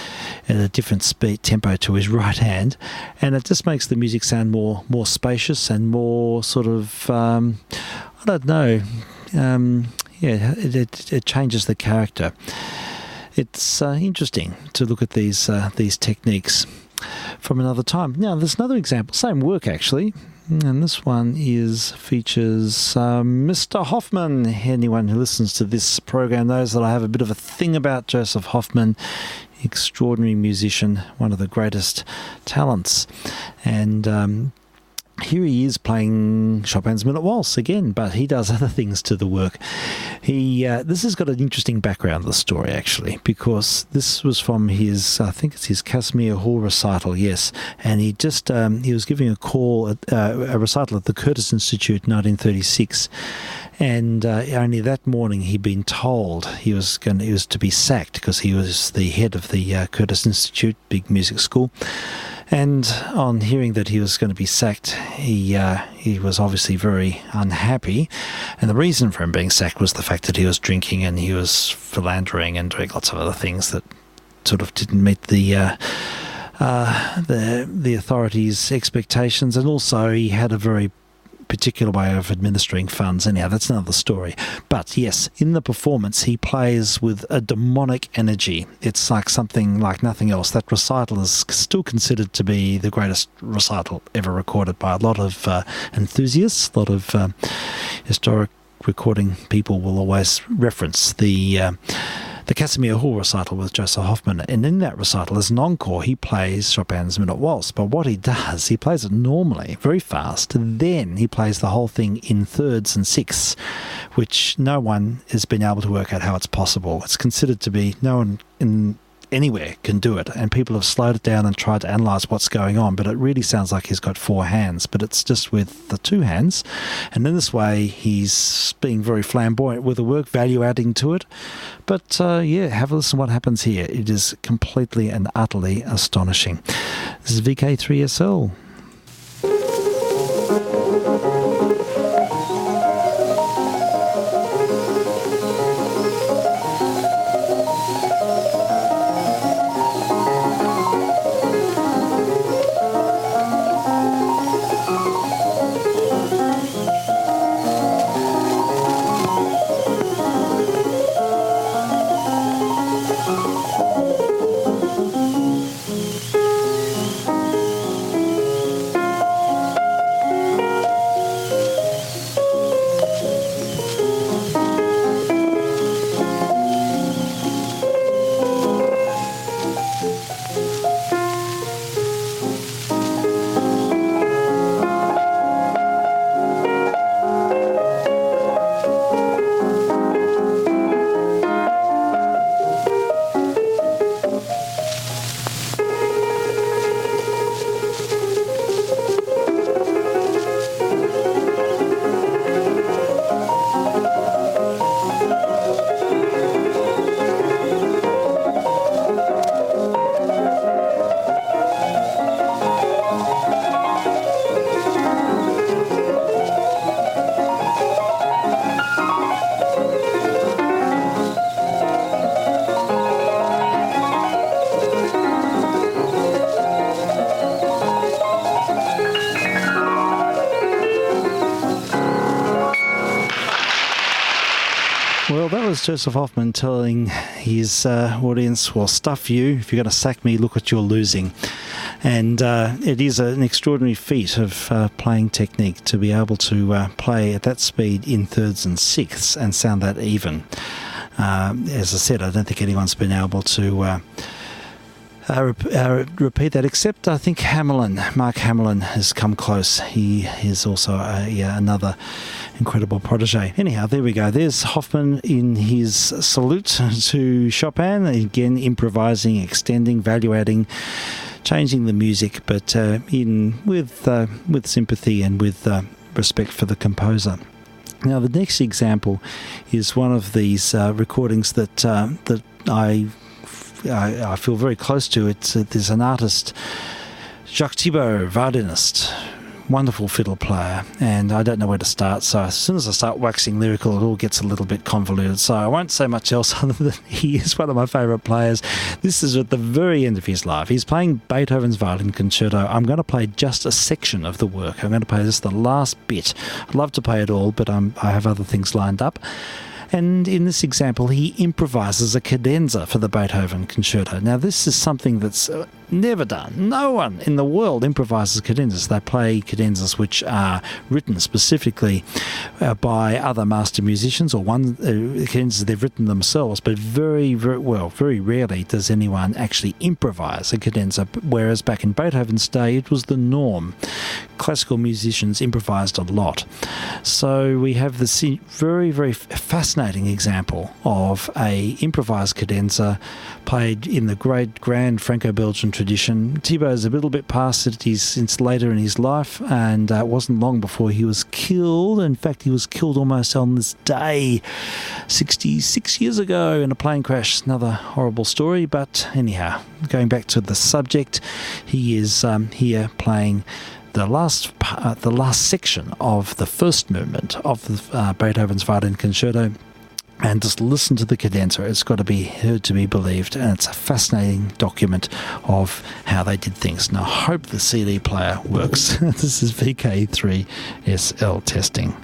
a different speed tempo to his right hand, and it just makes the music sound more spacious and more sort of I don't know, it changes the character. It's interesting to look at these techniques from another time. Now there's another example, same work actually. And this one features Mr. Hoffman. Anyone who listens to this program knows that I have a bit of a thing about Joseph Hoffman, extraordinary musician, one of the greatest talents. And here he is playing Chopin's Minute Waltz again, but he does other things to the work. This has got an interesting background, the story, actually, because this was from his, I think it's his Casimir Hall recital, yes, and he was giving a recital at the Curtis Institute in 1936, and only that morning he'd been told he was to be sacked because he was the head of the Curtis Institute, big music school. And on hearing that he was going to be sacked, he was obviously very unhappy. And the reason for him being sacked was the fact that he was drinking and he was philandering and doing lots of other things that sort of didn't meet the authorities' expectations. And also he had a very particular way of administering funds. Anyhow, that's another story. But yes, in the performance, he plays with a demonic energy. It's like something like nothing else. That recital is still considered to be the greatest recital ever recorded by a lot of enthusiasts. A lot of historic recording people will always reference the the Casimir Hall recital with Joseph Hoffman. And in that recital, as an encore, he plays Chopin's Minute Waltz. But what he does, he plays it normally, very fast. Then he plays the whole thing in thirds and sixths, which no one has been able to work out how it's possible. It's considered to be, no one anywhere can do it, and people have slowed it down and tried to analyse what's going on, but it really sounds like he's got four hands, but it's just with the two hands. And in this way, he's being very flamboyant with the work, value adding to it. But have a listen to what happens here. It is completely and utterly astonishing. This is VK3SL. Well, that was Joseph Hoffman telling his audience, well, stuff you. If you're going to sack me, look what you're losing. And it is an extraordinary feat of playing technique to be able to play at that speed in thirds and sixths and sound that even. As I said, I don't think anyone's been able to repeat that, except I think Mark Hamlin has come close. He is also another incredible protege. Anyhow, there we go. There's Hoffman in his salute to Chopin, again improvising, extending, value-adding, changing the music, but with sympathy and with respect for the composer. Now, the next example is one of these recordings that I feel very close to. There's an artist, Jacques Thibault, violinist, wonderful fiddle player, and I don't know where to start, so as soon as I start waxing lyrical, it all gets a little bit convoluted, so I won't say much else other than he is one of my favourite players. This is at the very end of his life. He's playing Beethoven's Violin Concerto. I'm going to play just a section of the work. I'm going to play just the last bit. I'd love to play it all, but I have other things lined up. And in this example, he improvises a cadenza for the Beethoven Concerto. Now, this is something that's never done. No one in the world improvises cadenzas. They play cadenzas which are written specifically by other master musicians, or cadenzas they've written themselves, but very rarely does anyone actually improvise a cadenza, whereas back in Beethoven's day, it was the norm. Classical musicians improvised a lot. So we have this very, very fascinating example of a improvised cadenza played in the great grand Franco-Belgian tradition. Thibault is a little bit past it. It's later in his life, and it wasn't long before he was killed. In fact, he was killed almost on this day 66 years ago in a plane crash. Another horrible story, but anyhow, going back to the subject, he is here playing the last section of the first movement of Beethoven's Violin Concerto. And just listen to the cadenza. It's got to be heard to be believed, and it's a fascinating document of how they did things. Now, I hope the CD player works. This is VK3SL testing.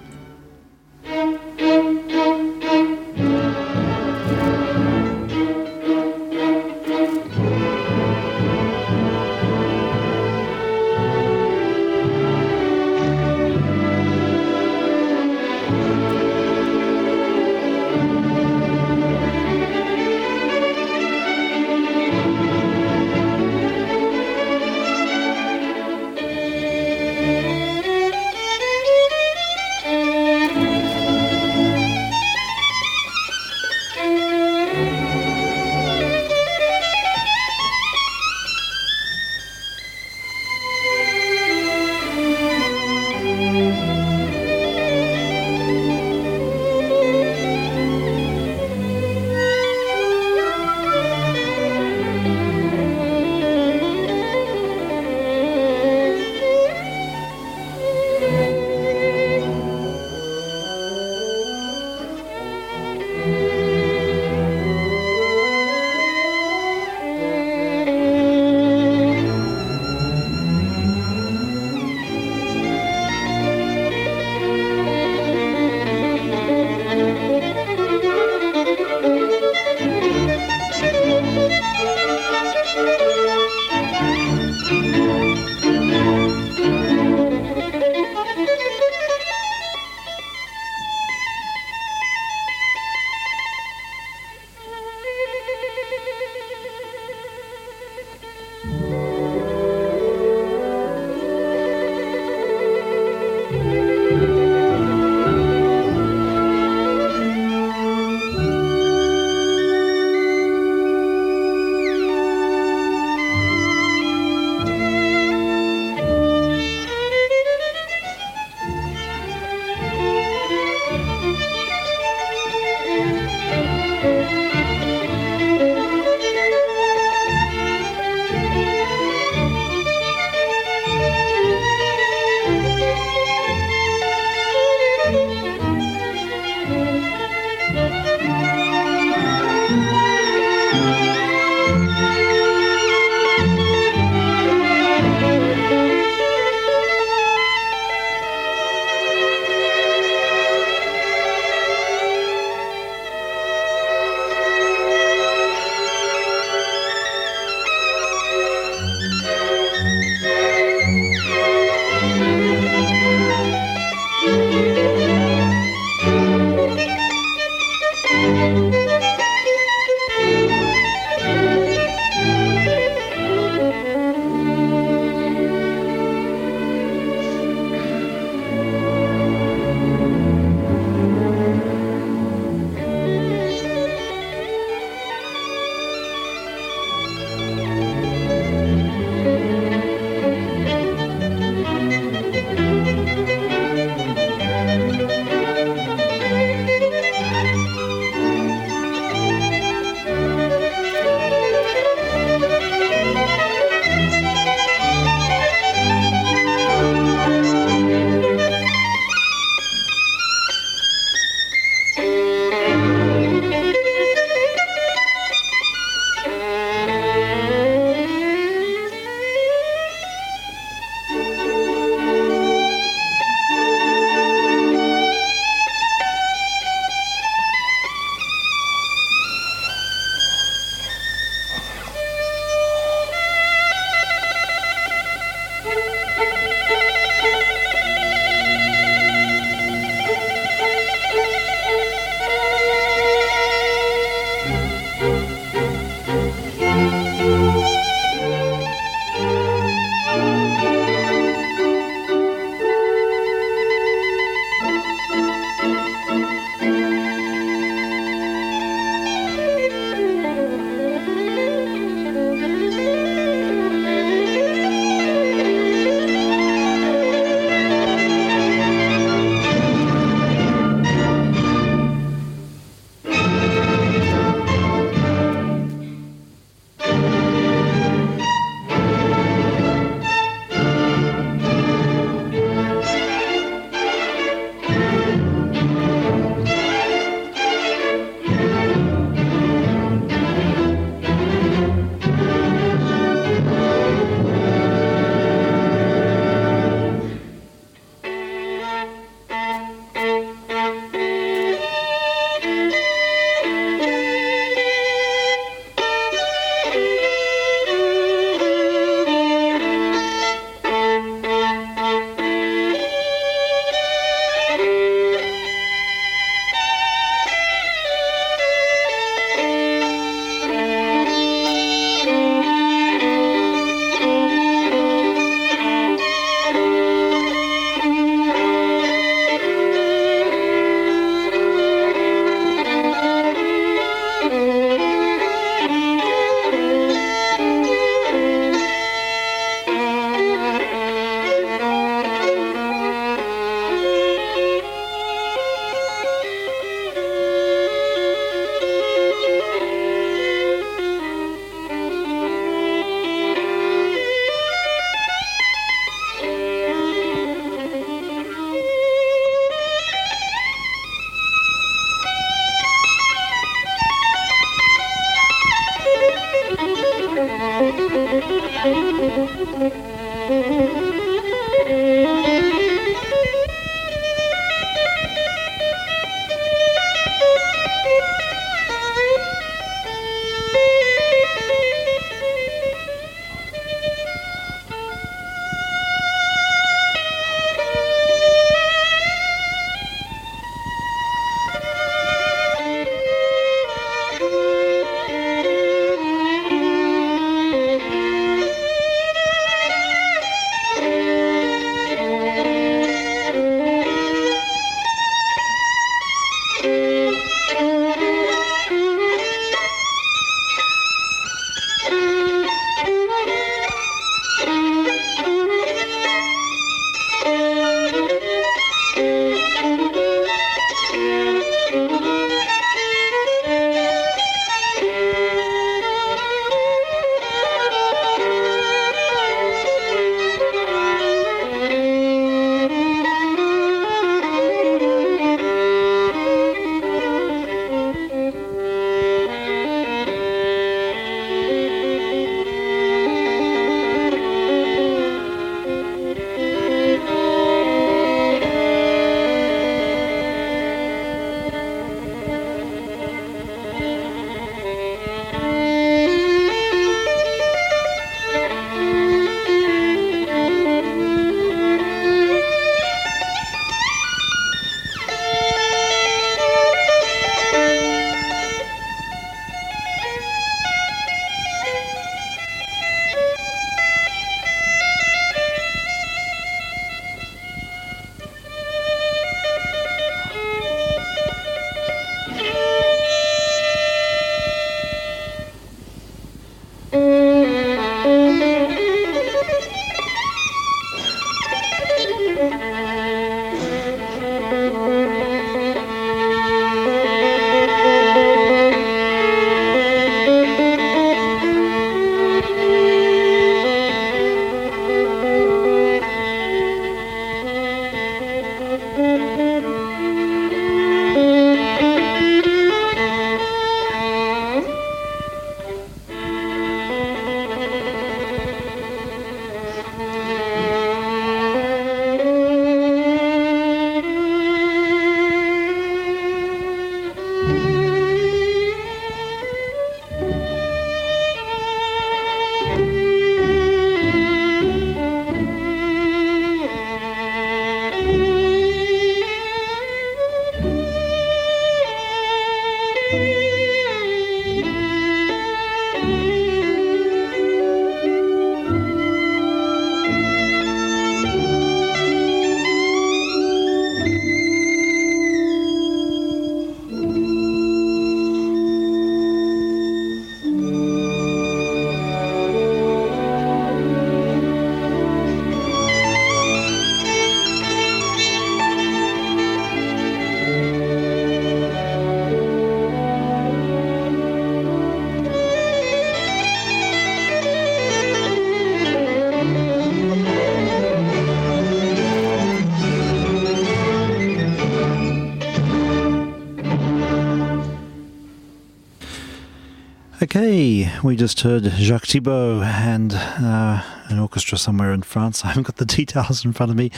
Okay, we just heard Jacques Thibault and an orchestra somewhere in France. I haven't got the details in front of me.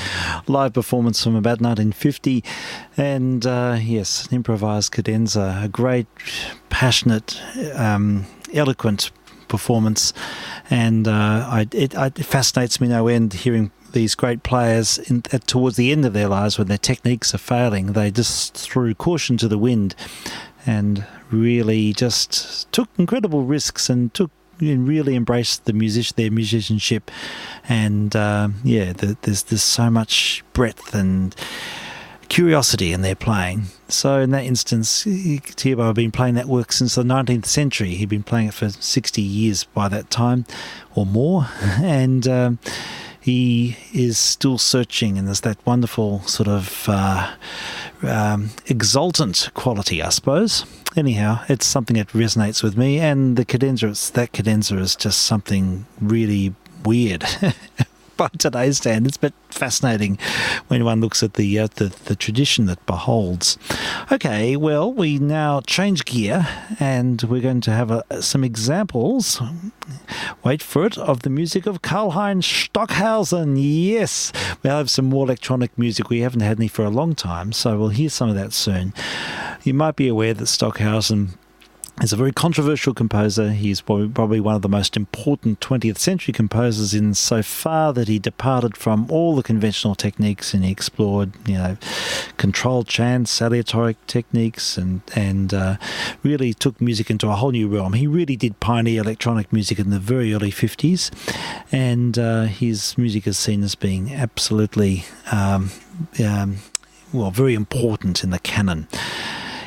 Live performance from about 1950. And yes, an improvised cadenza. A great, passionate, eloquent performance. And it fascinates me no end hearing these great players towards the end of their lives when their techniques are failing. They just threw caution to the wind and really just took incredible risks and really embraced their musicianship. And there's so much breadth and curiosity in their playing. So in that instance, Thibault had been playing that work since the 19th century. He'd been playing it for 60 years by that time or more. And he is still searching, and there's that wonderful sort of exultant quality, I suppose. Anyhow, it's something that resonates with me, and the cadenza is just something really weird. by today's standards, but fascinating when one looks at the tradition that beholds. Okay, well, we now change gear and we're going to have some examples, wait for it, of the music of Karl-Heinz Stockhausen. Yes, we'll have some more electronic music. We haven't had any for a long time, so we'll hear some of that soon. You might be aware that Stockhausen is a very controversial composer. He's probably one of the most important 20th century composers in so far that he departed from all the conventional techniques and he explored, controlled chants, aleatoric techniques, and really took music into a whole new realm. He really did pioneer electronic music in the very early 50s, and his music is seen as being absolutely, very important in the canon.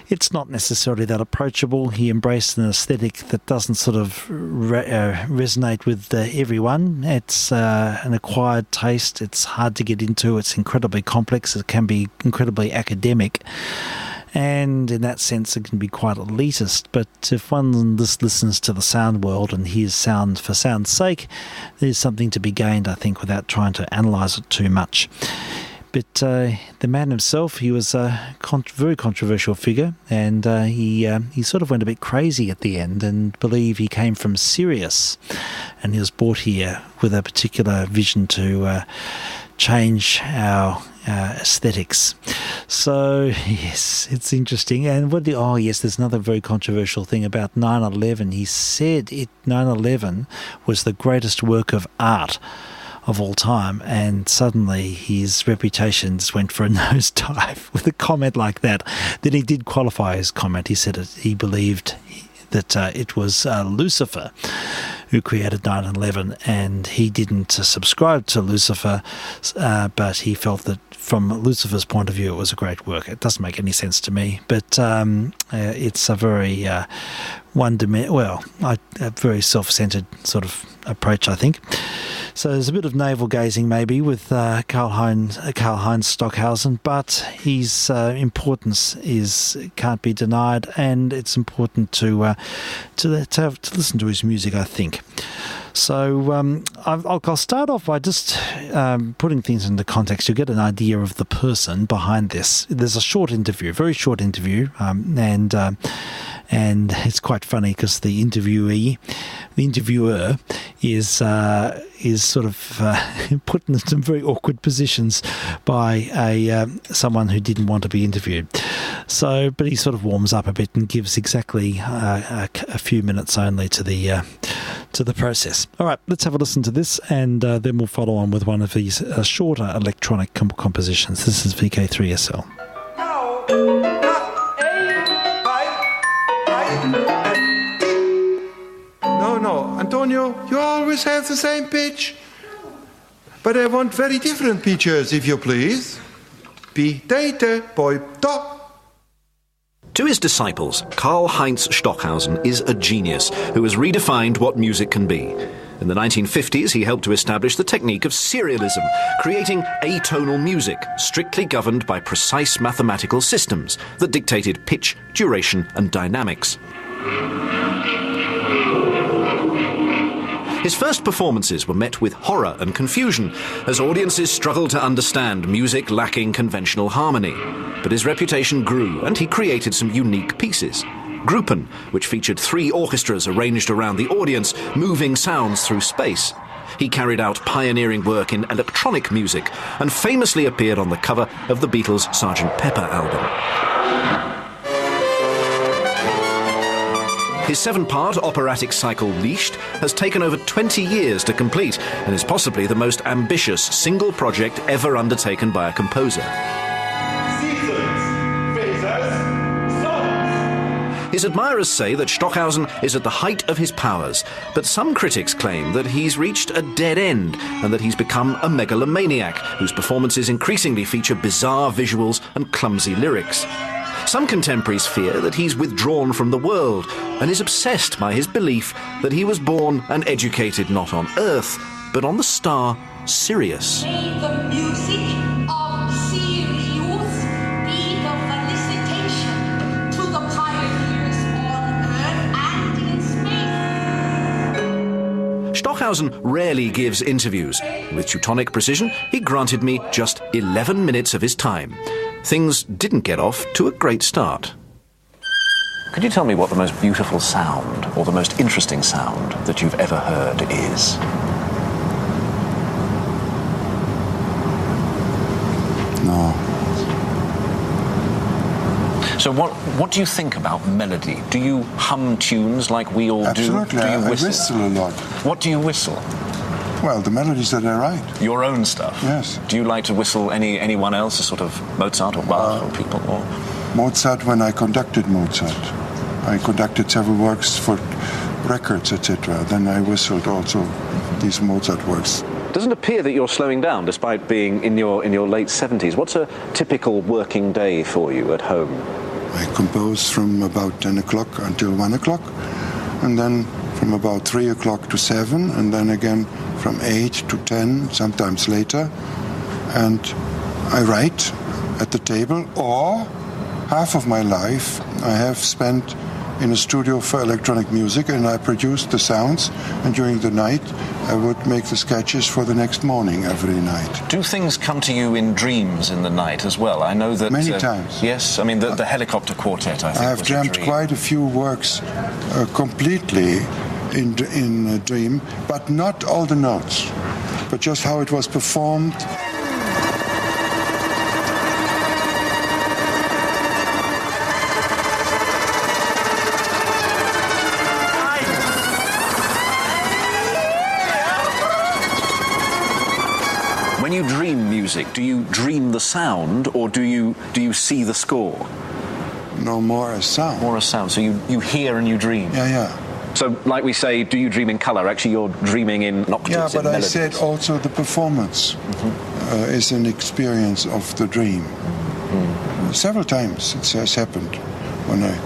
It's not necessarily that approachable. He embraced an aesthetic that doesn't sort of resonate with everyone. It's an acquired taste. It's hard to get into. It's incredibly complex. It can be incredibly academic. And in that sense, it can be quite elitist. But if one just listens to the sound world and hears sound for sound's sake, there's something to be gained, I think, without trying to analyse it too much. But the man himself, he was a very controversial figure, and he sort of went a bit crazy at the end and believed he came from Sirius, and he was brought here with a particular vision to change our aesthetics. So, yes, it's interesting. And there's another very controversial thing about 9/11. He said 9/11 was the greatest work of art of all time, and suddenly his reputation just went for a nosedive with a comment like that. Then he did qualify his comment. He said he believed that it was Lucifer who created 9/11, and he didn't subscribe to Lucifer, but he felt that from Lucifer's point of view it was a great work. It doesn't make any sense to me, but it's a very a very self-centered sort of approach, I think. So there's a bit of navel-gazing maybe with Karl-Heinz Stockhausen, but his importance can't be denied, and it's important to listen to his music, I think. So I'll start off by just putting things into context. You'll get an idea of the person behind this. There's a very short interview, and it's quite funny because the interviewer is sort of put in some very awkward positions by someone who didn't want to be interviewed. So, but he sort of warms up a bit and gives exactly a few minutes only to the process. All right, let's have a listen to this, and then we'll follow on with one of these shorter electronic compositions. This is VK3SL. No, Antonio, you always have the same pitch. But I want very different pitches, if you please. To his disciples, Karl-Heinz Stockhausen is a genius who has redefined what music can be. In the 1950s, he helped to establish the technique of serialism, creating atonal music, strictly governed by precise mathematical systems that dictated pitch, duration, and dynamics. His first performances were met with horror and confusion, as audiences struggled to understand music lacking conventional harmony. But his reputation grew, and he created some unique pieces. Gruppen, which featured 3 orchestras arranged around the audience, moving sounds through space. He carried out pioneering work in electronic music, and famously appeared on the cover of the Beatles' Sgt. Pepper album. His 7-part operatic cycle Liszt has taken over 20 years to complete and is possibly the most ambitious single project ever undertaken by a composer. His admirers say that Stockhausen is at the height of his powers, but some critics claim that he's reached a dead end and that he's become a megalomaniac whose performances increasingly feature bizarre visuals and clumsy lyrics. Some contemporaries fear that he's withdrawn from the world and is obsessed by his belief that he was born and educated not on Earth, but on the star Sirius. May the music of Sirius be the felicitation to the pioneers on Earth and in space. Stockhausen rarely gives interviews. With Teutonic precision, he granted me just 11 minutes of his time. Things didn't get off to a great start. Could you tell me what the most beautiful sound or the most interesting sound that you've ever heard is? No. So what do you think about melody? Do you hum tunes like we all Absolutely. do? Do you I whistle? whistle a lot. What do you whistle? Well, the melodies that I write. Your own stuff? Yes. Do you like to whistle anyone else, a sort of Mozart or Bach or people? Or? Mozart, when I conducted Mozart. I conducted several works for records, etc. Then I whistled also these Mozart works. Doesn't appear that you're slowing down despite being in your late 70s. What's a typical working day for you at home? I compose from about 10 o'clock until 1 o'clock, and then from about 3 o'clock to 7, and then again from 8 to 10, sometimes later. And I write at the table, or half of my life I have spent in a studio for electronic music, and I produced the sounds, and during the night I would make the sketches for the next morning every night. Do things come to you in dreams in the night as well? I know that... Many times. Yes, I mean the Helicopter Quartet, I think, I have was dreamt a dream. quite a few works completely in a dream, but not all the notes, but just how it was performed. When you dream music, do you dream the sound, or do you see the score? No, more a sound. More a sound. So you hear and you dream. Yeah. So, like we say, do you dream in colour? Actually, you're dreaming in octaves. Yeah, but I melodies. said also the performance is an experience of the dream. Several times it has happened when I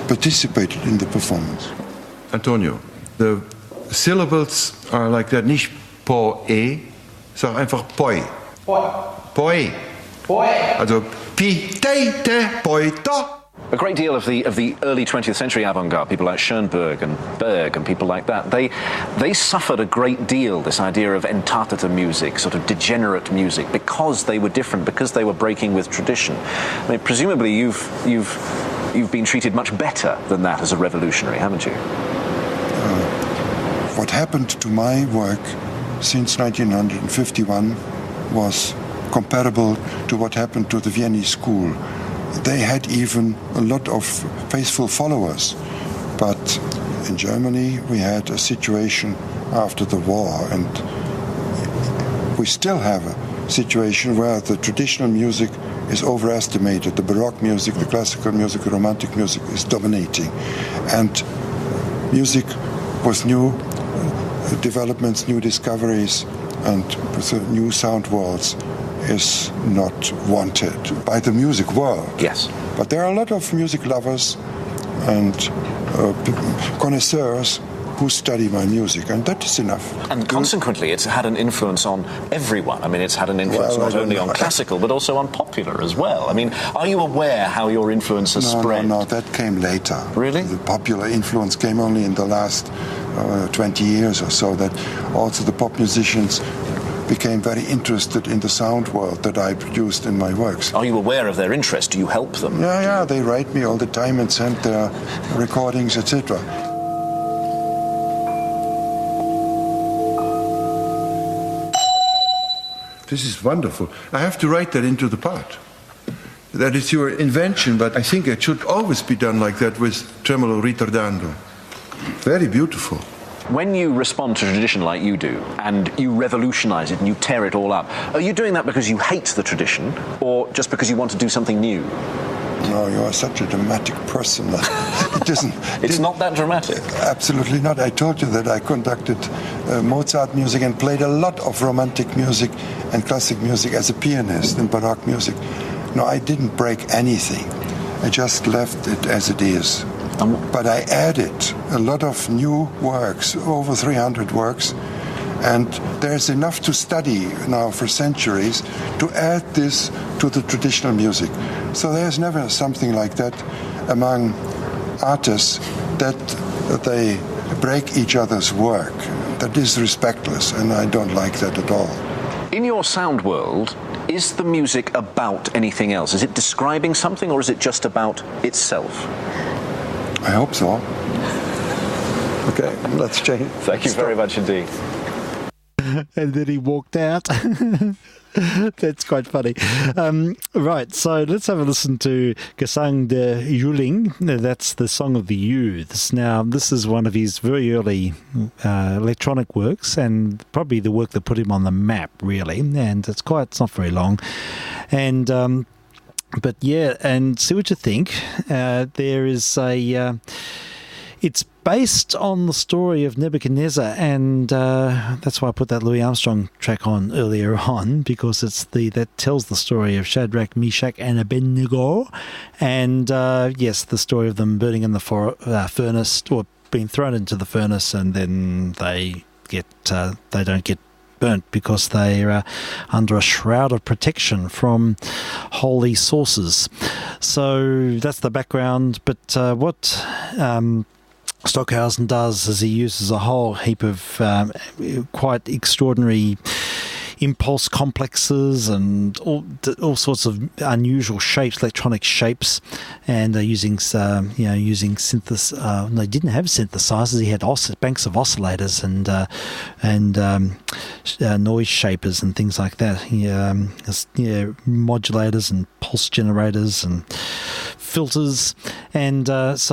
participated in the performance. Antonio, the syllables are like that, nicht po-e, sag einfach poi. Poi. Also pi, te, poi, to. A great deal of the early 20th century avant-garde, people like Schoenberg and Berg and people like that, they suffered a great deal, this idea of entartata music, sort of degenerate music, because they were different, because they were breaking with tradition. I mean, presumably you've been treated much better than that as a revolutionary, haven't you? What happened to my work since 1951 was comparable to what happened to the Viennese school. They had even a lot of faithful followers, but in Germany we had a situation after the war, and we still have a situation where the traditional music is overestimated. The Baroque music, the classical music, the Romantic music is dominating, and music with new developments, new discoveries, and with the new sound walls is not wanted by the music world. Yes. But there are a lot of music lovers and connoisseurs who study my music, and that is enough. And consequently, it's had an influence on everyone. I mean, it's had an influence not only on classical, but also on popular as well. I mean, are you aware how your influence has spread? No, that came later. Really? The popular influence came only in the last 20 years or so, that also the pop musicians became very interested in the sound world that I produced in my works. Are you aware of their interest? Do you help them? Yeah, they write me all the time and send their recordings, etc. This is wonderful. I have to write that into the part. That is your invention, but I think it should always be done like that with tremolo ritardando. Very beautiful. When you respond to tradition like you do, and you revolutionize it and you tear it all up, are you doing that because you hate the tradition, or just because you want to do something new? No, you are such a dramatic person. It isn't. It's not that dramatic. Absolutely not. I told you that I conducted Mozart music and played a lot of romantic music and classic music as a pianist in Baroque music. No, I didn't break anything. I just left it as it is. But I added a lot of new works, over 300 works, and there's enough to study now for centuries to add this to the traditional music. So there's never something like that among artists that they break each other's work. that is respectless, and I don't like that at all. In your sound world, is the music about anything else? Is it describing something, or is it just about itself? I hope so. Okay, let's change. Thank you very much indeed. And then he walked out. That's quite funny. Right, so let's have a listen to Gesang de Junglinge. That's the Song of the Youths. Now, this is one of his very early electronic works, and probably the work that put him on the map, really. And it's not very long. And but yeah, and see what you think. There is it's based on the story of Nebuchadnezzar, and that's why I put that Louis Armstrong track on earlier on, because it's that tells the story of Shadrach, Meshach, and Abednego, and yes, the story of them burning in the furnace, or being thrown into the furnace, and then they don't get burnt because they're under a shroud of protection from holy sources. So that's the background. But what Stockhausen does is he uses a whole heap of quite extraordinary impulse complexes and all sorts of unusual shapes, electronic shapes, and using synthesis. They didn't have synthesizers. He had banks of oscillators and noise shapers and things like that. Modulators and pulse generators and filters, and there's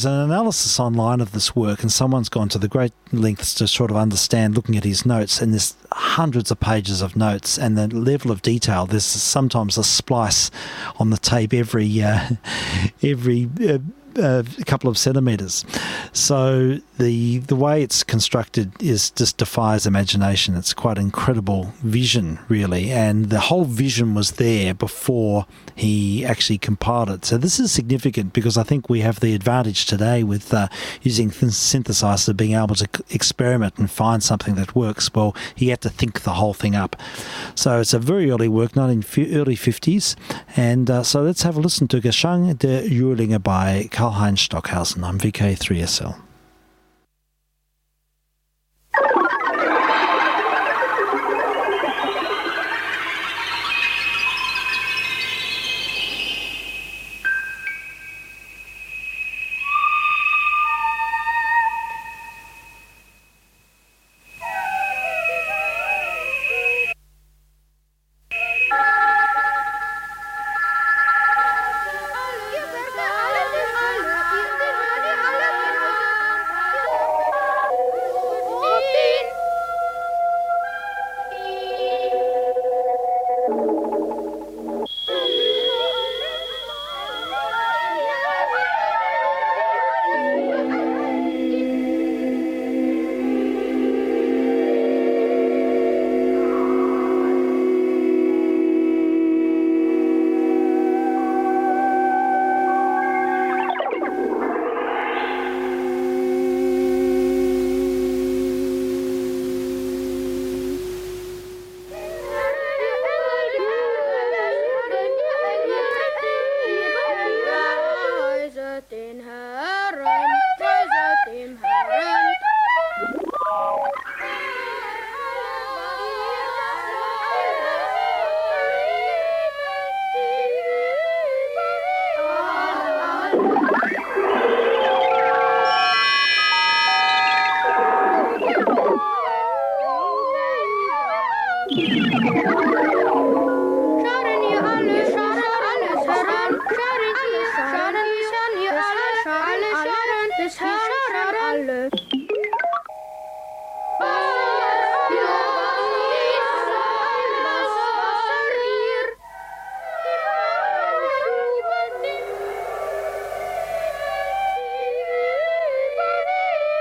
an analysis online of this work, and someone's gone to the great lengths to sort of understand, looking at his notes, and there's hundreds of pages of notes, and the level of detail. There's sometimes a splice on the tape every couple of centimeters. So the way it's constructed just defies imagination. It's quite incredible vision, really, and the whole vision was there before he actually compiled it. So this is significant because I think we have the advantage today with using synthesizers, being able to experiment and find something that works. Well, he had to think the whole thing up. So it's a very early work, early 50s, and so let's have a listen to Gesang de Junglinge by Karl-Heinz Stockhausen. I'm VK3SL.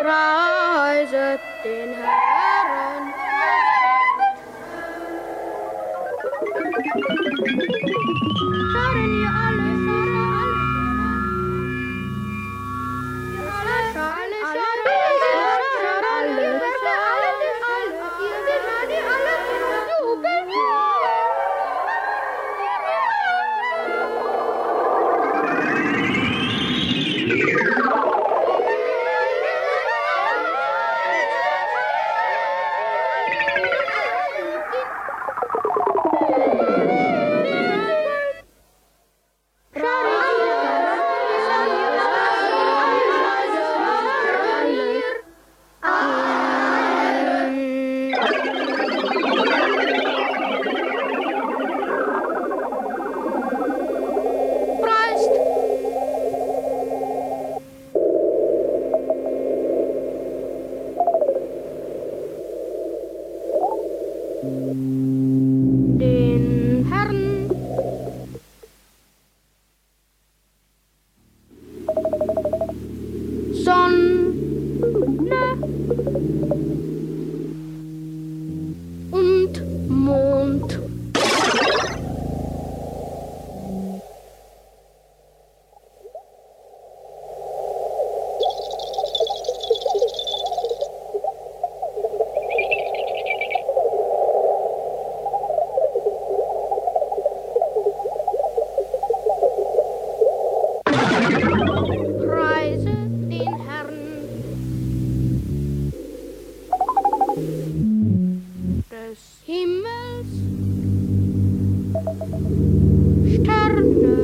Preiset den Herrn. Den Herrn Sonne und Mond. Preise den Herrn des Himmels, Sterne,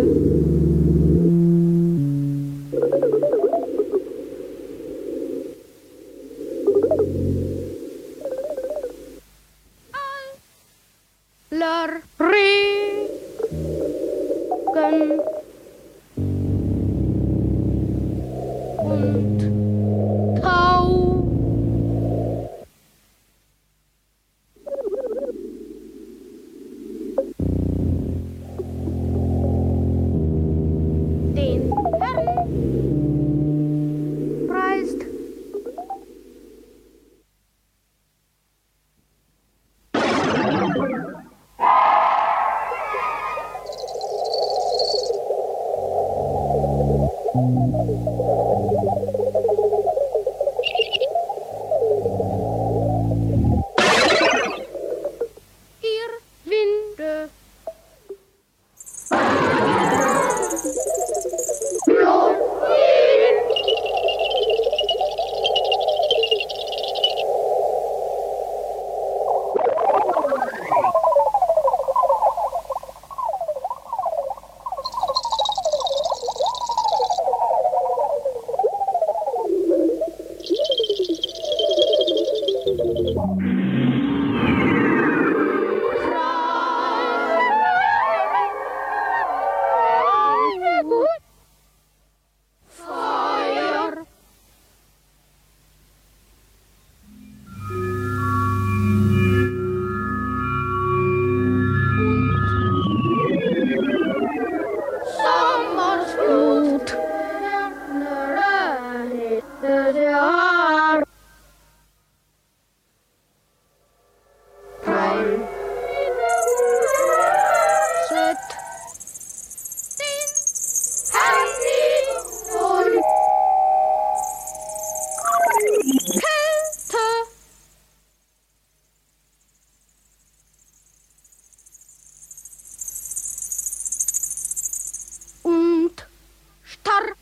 aller Regen und Tau. Den Herrn preist ihr Winde. Feuer. Sommersflut. Set den Herrn und Kälte. Und starrer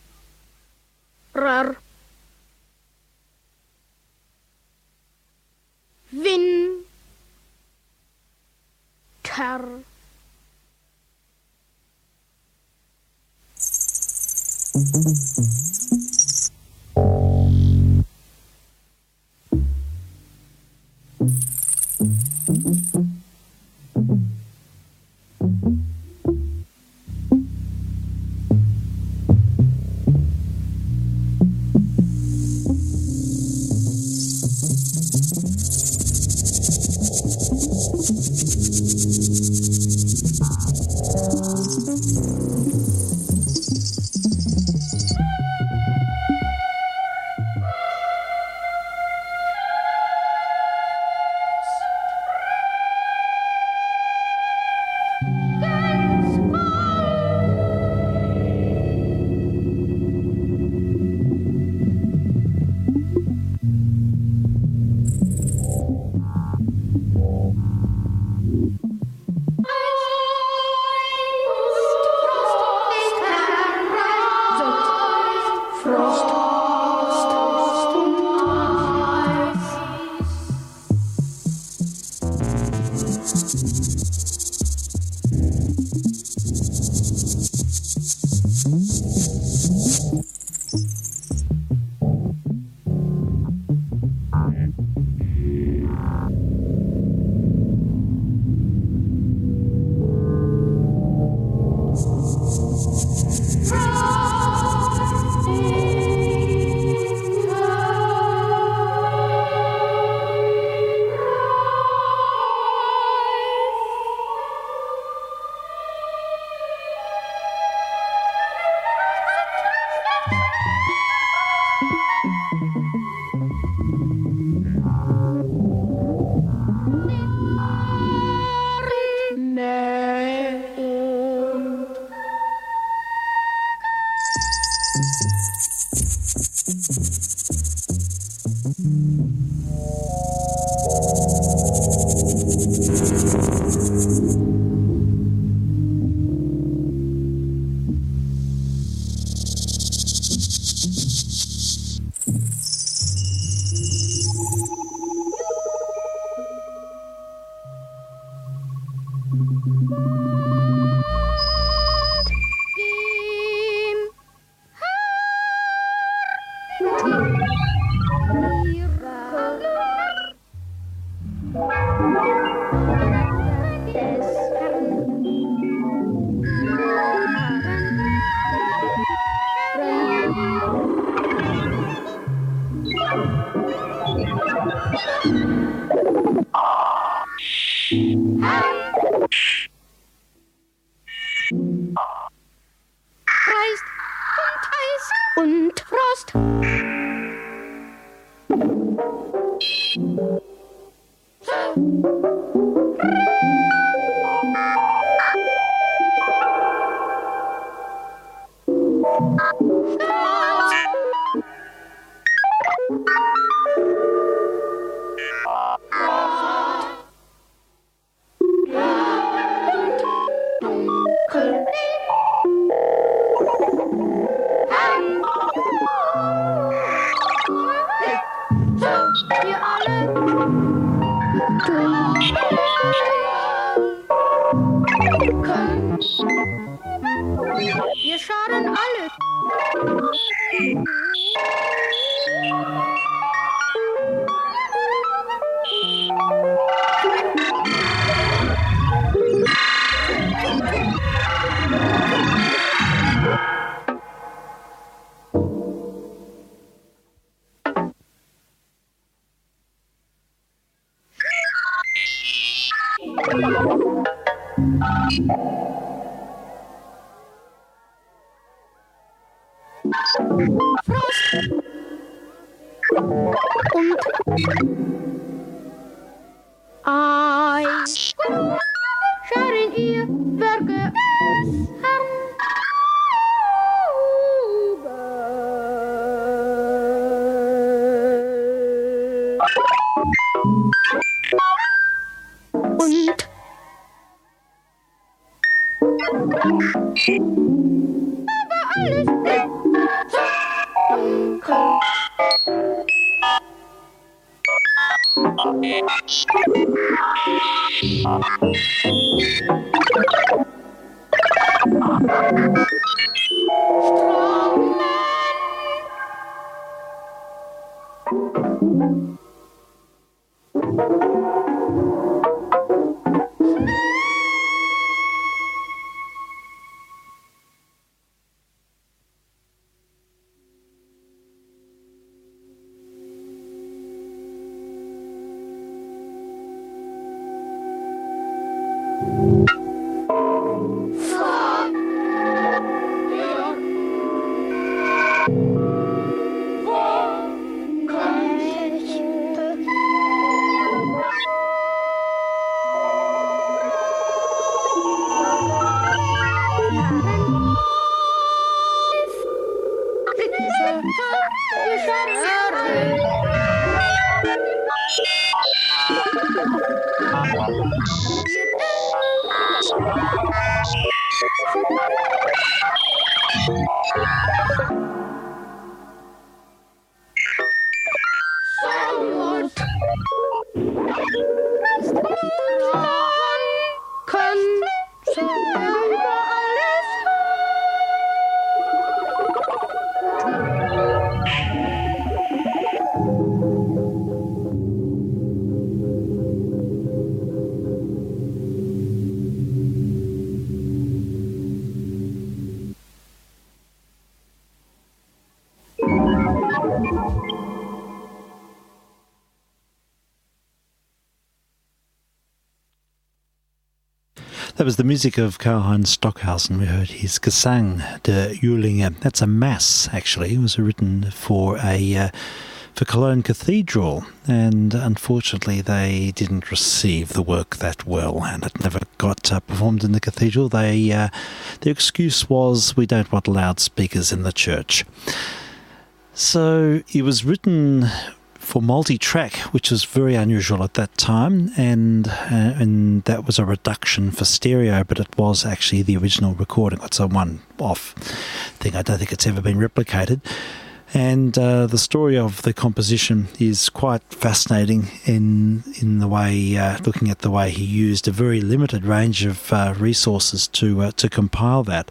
Winter. Und Frost. Wir schaden alle. Frost und Eis. Schauen ihr Werke es und aber alles dunkel. That was the music of Karl-Heinz Stockhausen. We heard his Gesang, der Junglinge. That's a mass, actually. It was written for Cologne Cathedral, and unfortunately they didn't receive the work that well, and it never got performed in the cathedral. Their excuse was, we don't want loudspeakers in the church. So it was written for multi-track, which was very unusual at that time, and that was a reduction for stereo, but it was actually the original recording. It's a one-off thing. I don't think it's ever been replicated. And the story of the composition is quite fascinating in the way, looking at the way he used a very limited range of resources to compile that.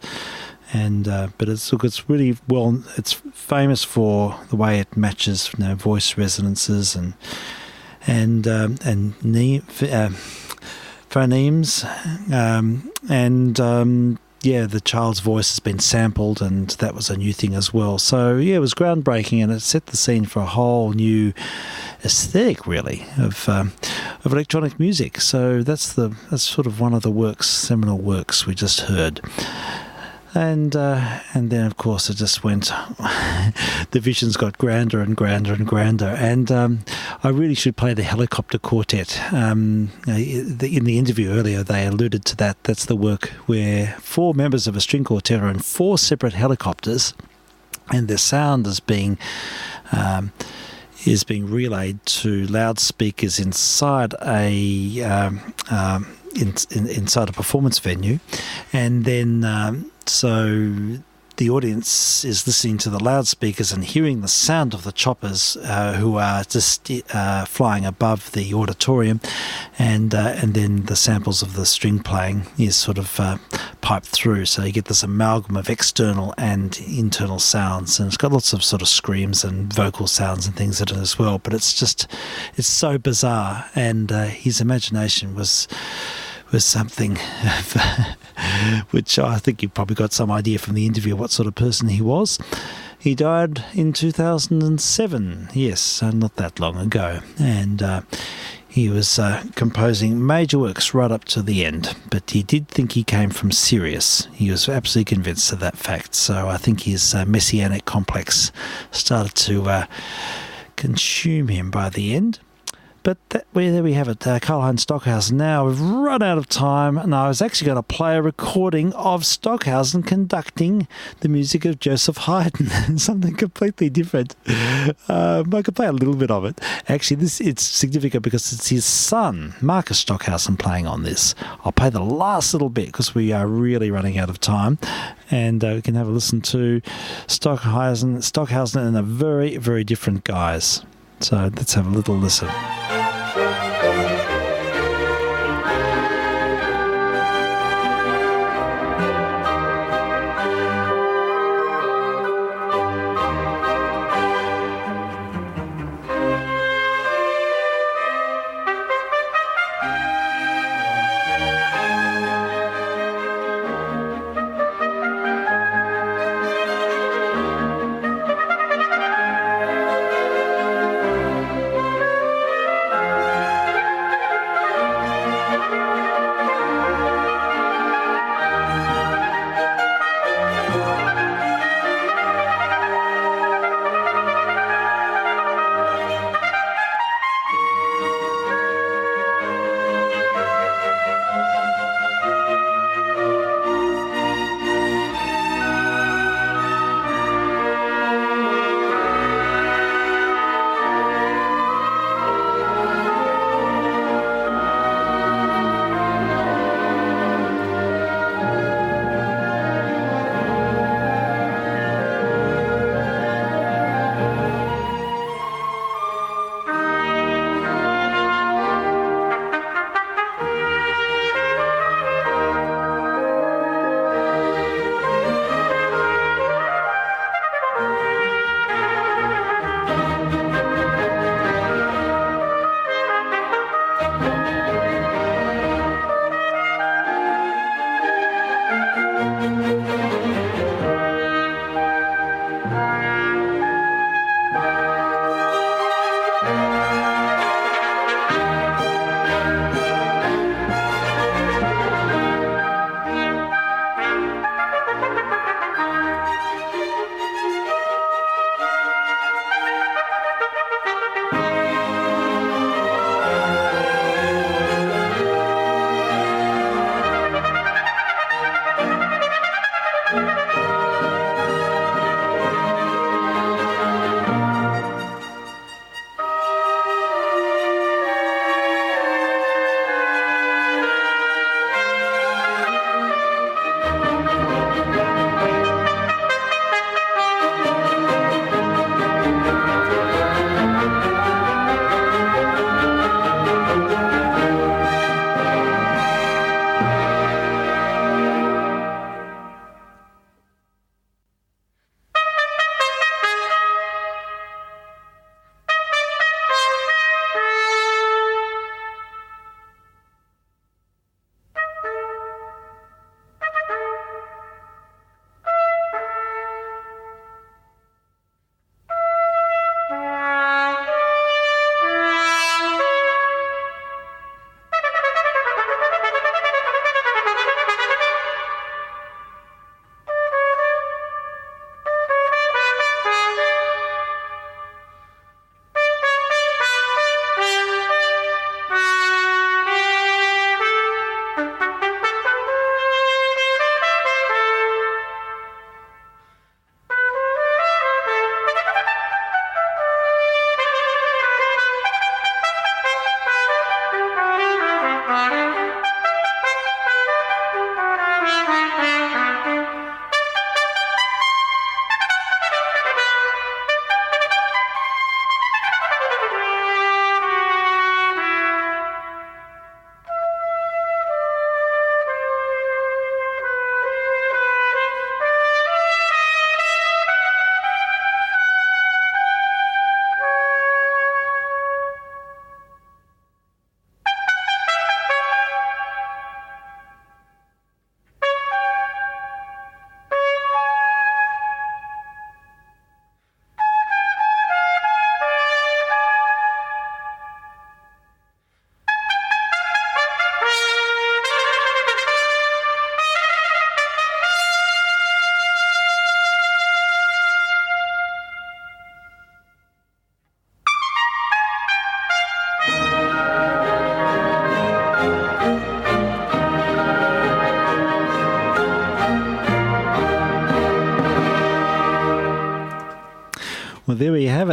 And but it's really well. It's famous for the way it matches, voice resonances and phonemes, the child's voice has been sampled, and that was a new thing as well. So it was groundbreaking, and it set the scene for a whole new aesthetic, really, of electronic music. So that's sort of one of the seminal works we just heard. And then, of course, it just went. The visions got grander and grander and grander. And I really should play the Helicopter Quartet. In the interview earlier, they alluded to that. That's the work where 4 members of a string quartet are in 4 separate helicopters, and their sound is being relayed to loudspeakers inside inside a performance venue, and then. So the audience is listening to the loudspeakers and hearing the sound of the choppers who are just flying above the auditorium, and then the samples of the string playing is sort of piped through. So you get this amalgam of external and internal sounds, and it's got lots of sort of screams and vocal sounds and things in it as well. But it's so bizarre, and his imagination was something which I think you probably got some idea from the interview what sort of person he was. He died in 2007, yes, not that long ago, and he was composing major works right up to the end, but he did think he came from Sirius. He was absolutely convinced of that fact, so I think his messianic complex started to consume him by the end. But there we have it, Karl-Heinz Stockhausen. Now we've run out of time, and I was actually going to play a recording of Stockhausen conducting the music of Joseph Haydn, something completely different. I could play a little bit of it. Actually, it's significant because it's his son, Marcus Stockhausen, playing on this. I'll play the last little bit because we are really running out of time, and we can have a listen to Stockhausen and a very, very different guise. So let's have a little listen.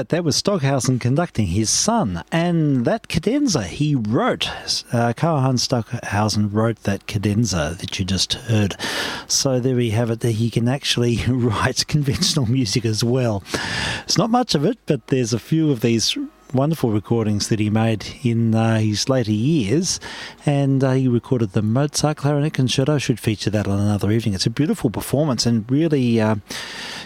right, that was Stockhausen conducting his son, and that cadenza he wrote. Karl-Heinz Stockhausen wrote that cadenza that you just heard. So there we have it, that he can actually write conventional music as well. It's not much of it, but there's a few of these wonderful recordings that he made in his later years, and he recorded the Mozart Clarinet Concerto. Should feature that on another evening. It's a beautiful performance and really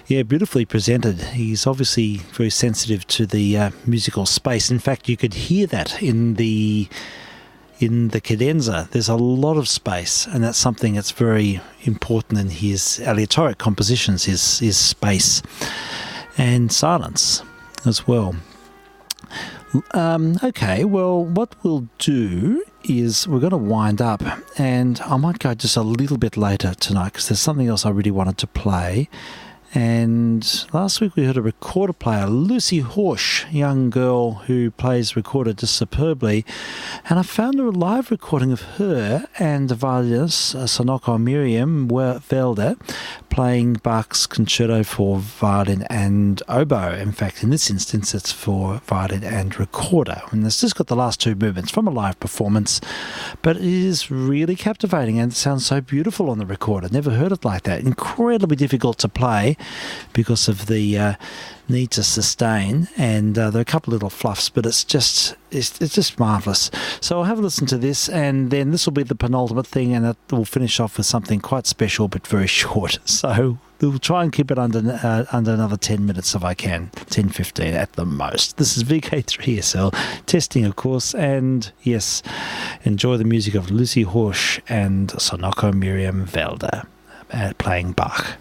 beautifully presented. He's obviously very sensitive to the musical space. In fact, you could hear that in the cadenza. There's a lot of space, and that's something that's very important in his aleatoric compositions, is space and silence as well. Okay, well, what we'll do is we're going to wind up, and I might go just a little bit later tonight because there's something else I really wanted to play. And last week we heard a recorder player, Lucy Horsch, young girl who plays recorder just superbly, and I found a live recording of her and the violinist Sonoko Miriam Velde playing Bach's concerto for violin and oboe. In fact, in this instance, it's for violin and recorder. And it's just got the last two movements from a live performance, but it is really captivating and it sounds so beautiful on the recorder. Never heard it like that. Incredibly difficult to play because of the need to sustain, and there are a couple of little fluffs, but it's just marvellous. So I'll have a listen to this, and then this will be the penultimate thing, and we'll finish off with something quite special but very short. So we'll try and keep it under another 10 minutes if I can, 10-15 at the most. This is VK3SL, testing of course, and yes, enjoy the music of Lucy Horsch and Sonoko Miriam Velde playing Bach.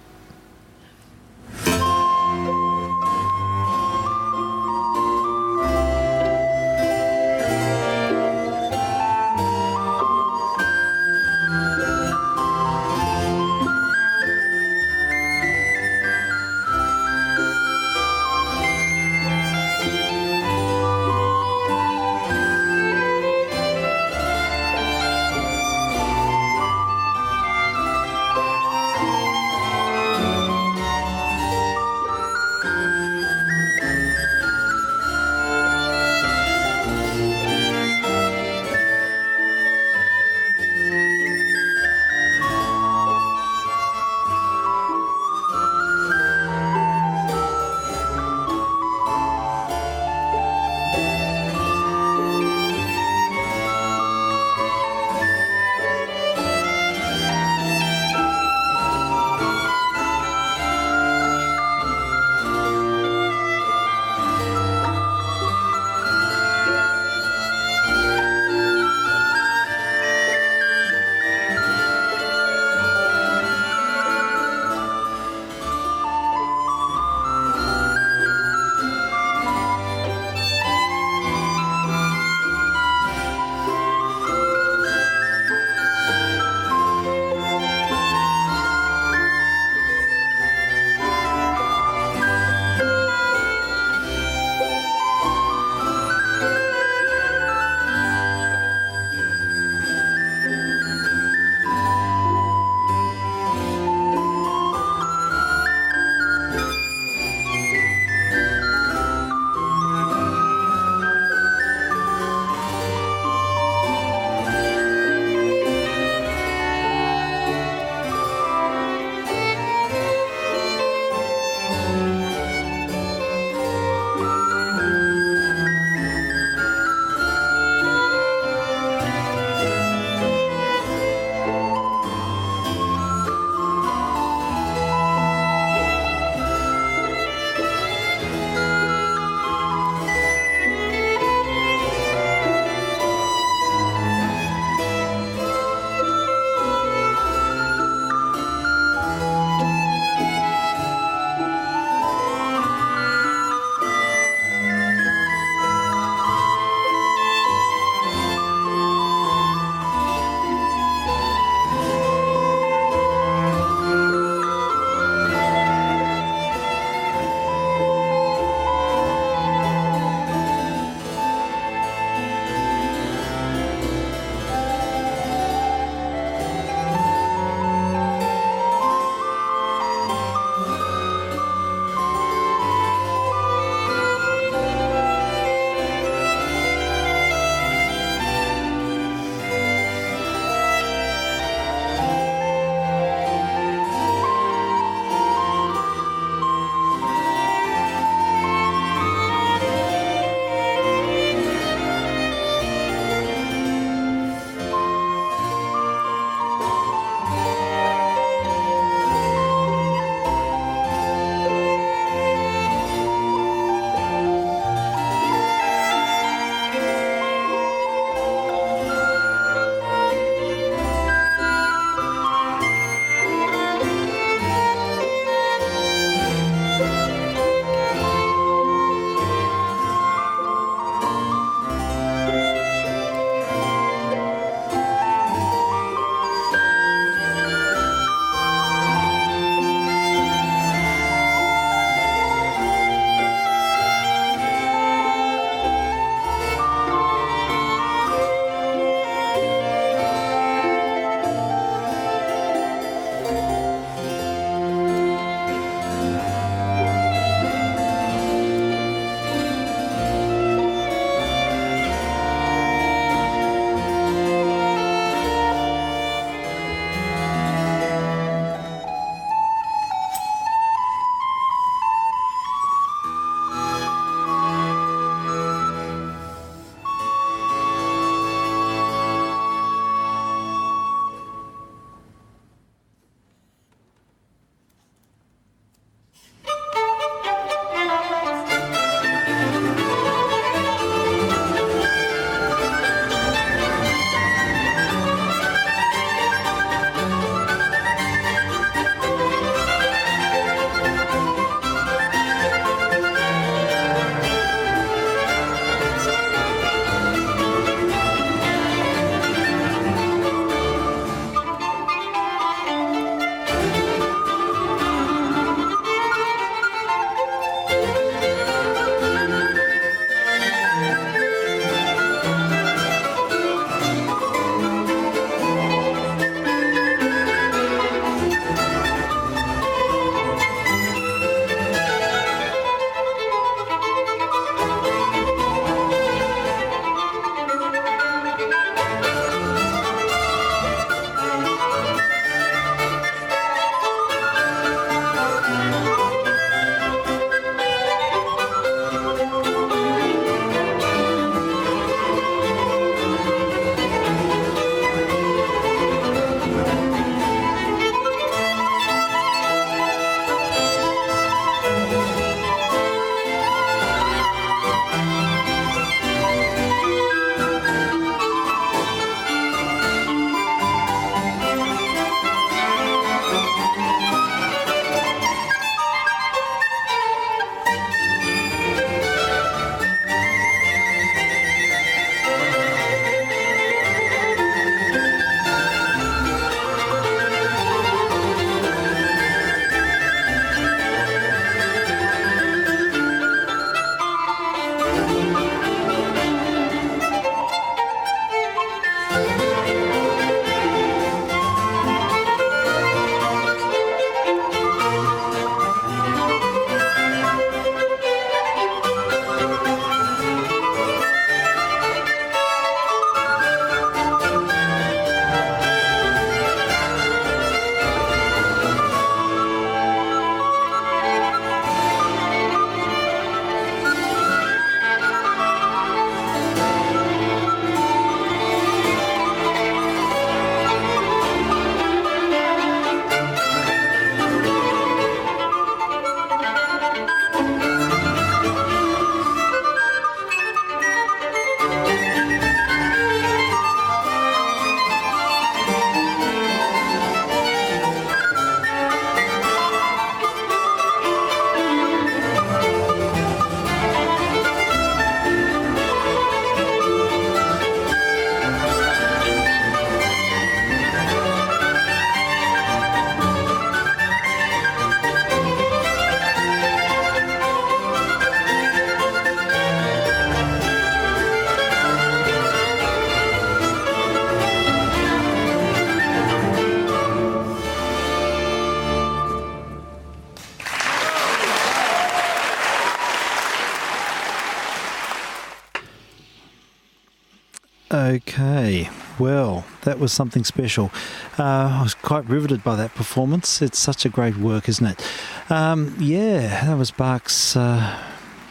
Okay, well, that was something special. I was quite riveted by that performance. It's such a great work, isn't it? That was Bach's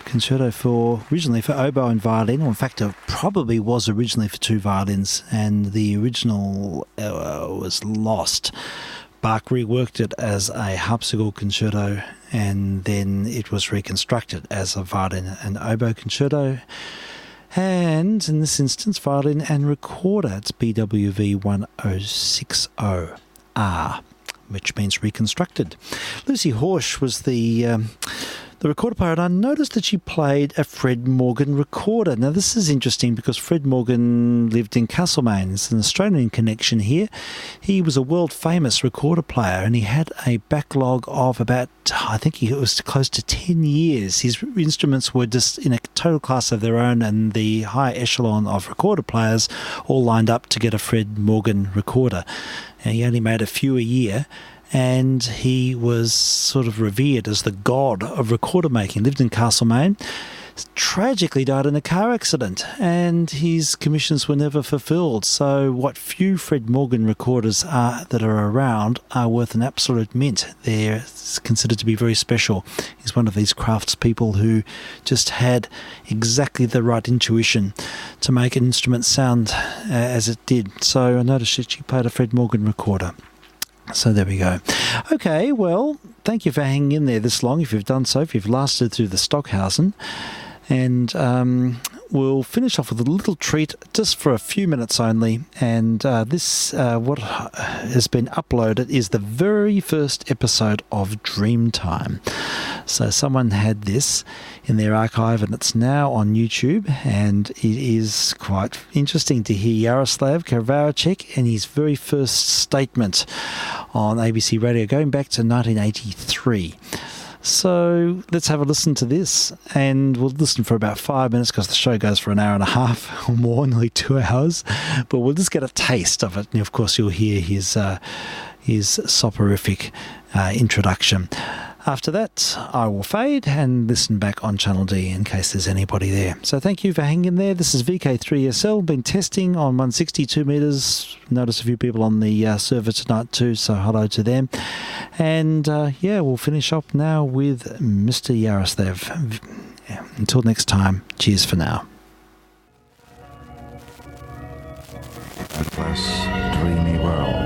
concerto originally for oboe and violin. Or in fact, it probably was originally for two violins, and the original was lost. Bach reworked it as a harpsichord concerto, and then it was reconstructed as a violin and oboe concerto. And in this instance, violin and recorder. It's BWV 1060R, which means reconstructed. Lucy Horsch was the recorder player, and I noticed that she played a Fred Morgan recorder. Now, this is interesting because Fred Morgan lived in Castlemaine. It's an Australian connection here. He was a world-famous recorder player, and he had a backlog of about, I think it was close to 10 years. His instruments were just in a total class of their own, and the high echelon of recorder players all lined up to get a Fred Morgan recorder. And he only made a few a year, and he was sort of revered as the god of recorder making. Lived in Castlemaine, tragically died in a car accident, and his commissions were never fulfilled. So what few Fred Morgan recorders that are around are worth an absolute mint. They're considered to be very special. He's one of these craftspeople who just had exactly the right intuition to make an instrument sound as it did. So I noticed that she played a Fred Morgan recorder. So there we go. Okay, well, thank you for hanging in there this long, if you've done so, if you've lasted through the Stockhausen. And we'll finish off with a little treat just for a few minutes only. And what has been uploaded is the very first episode of Dreamtime. So someone had this in their archive, and it's now on YouTube, and it is quite interesting to hear Jaroslav Karavaracek and his very first statement on ABC Radio going back to 1983. So let's have a listen to this, and we'll listen for about 5 minutes because the show goes for an hour and a half or more, nearly 2 hours, but we'll just get a taste of it, and of course you'll hear his soporific introduction. After that, I will fade and listen back on Channel D in case there's anybody there. So thank you for hanging there. This is VK3SL. Been testing on 162 metres. Notice a few people on the server tonight too, so hello to them. And we'll finish up now with Mr. Jaroslav. Until next time, cheers for now. Atlas Dreamy World.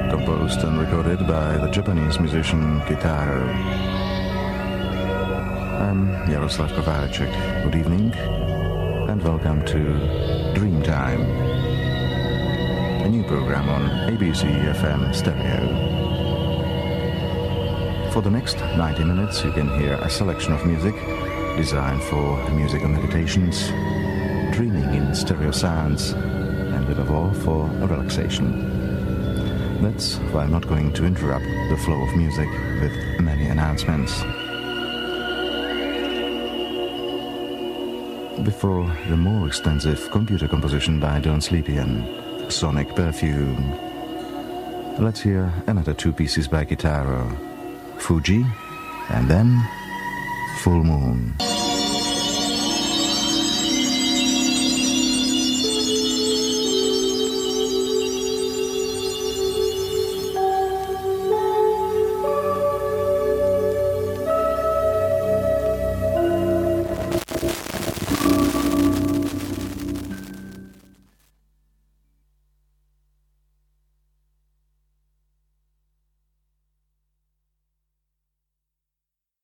Composed and recorded by the Japanese musician Kitaro. I'm Jaroslav Kovarczyk. Good evening and welcome to Dreamtime, a new program on ABC FM stereo. For the next 90 minutes you can hear a selection of music designed for musical meditations, dreaming in stereo sounds, and above all for relaxation. That's why I'm not going to interrupt the flow of music with many announcements. Before the more extensive computer composition by Don Slepian, Sonic Perfume, let's hear another two pieces by Kitaro, Fuji, and then Full Moon.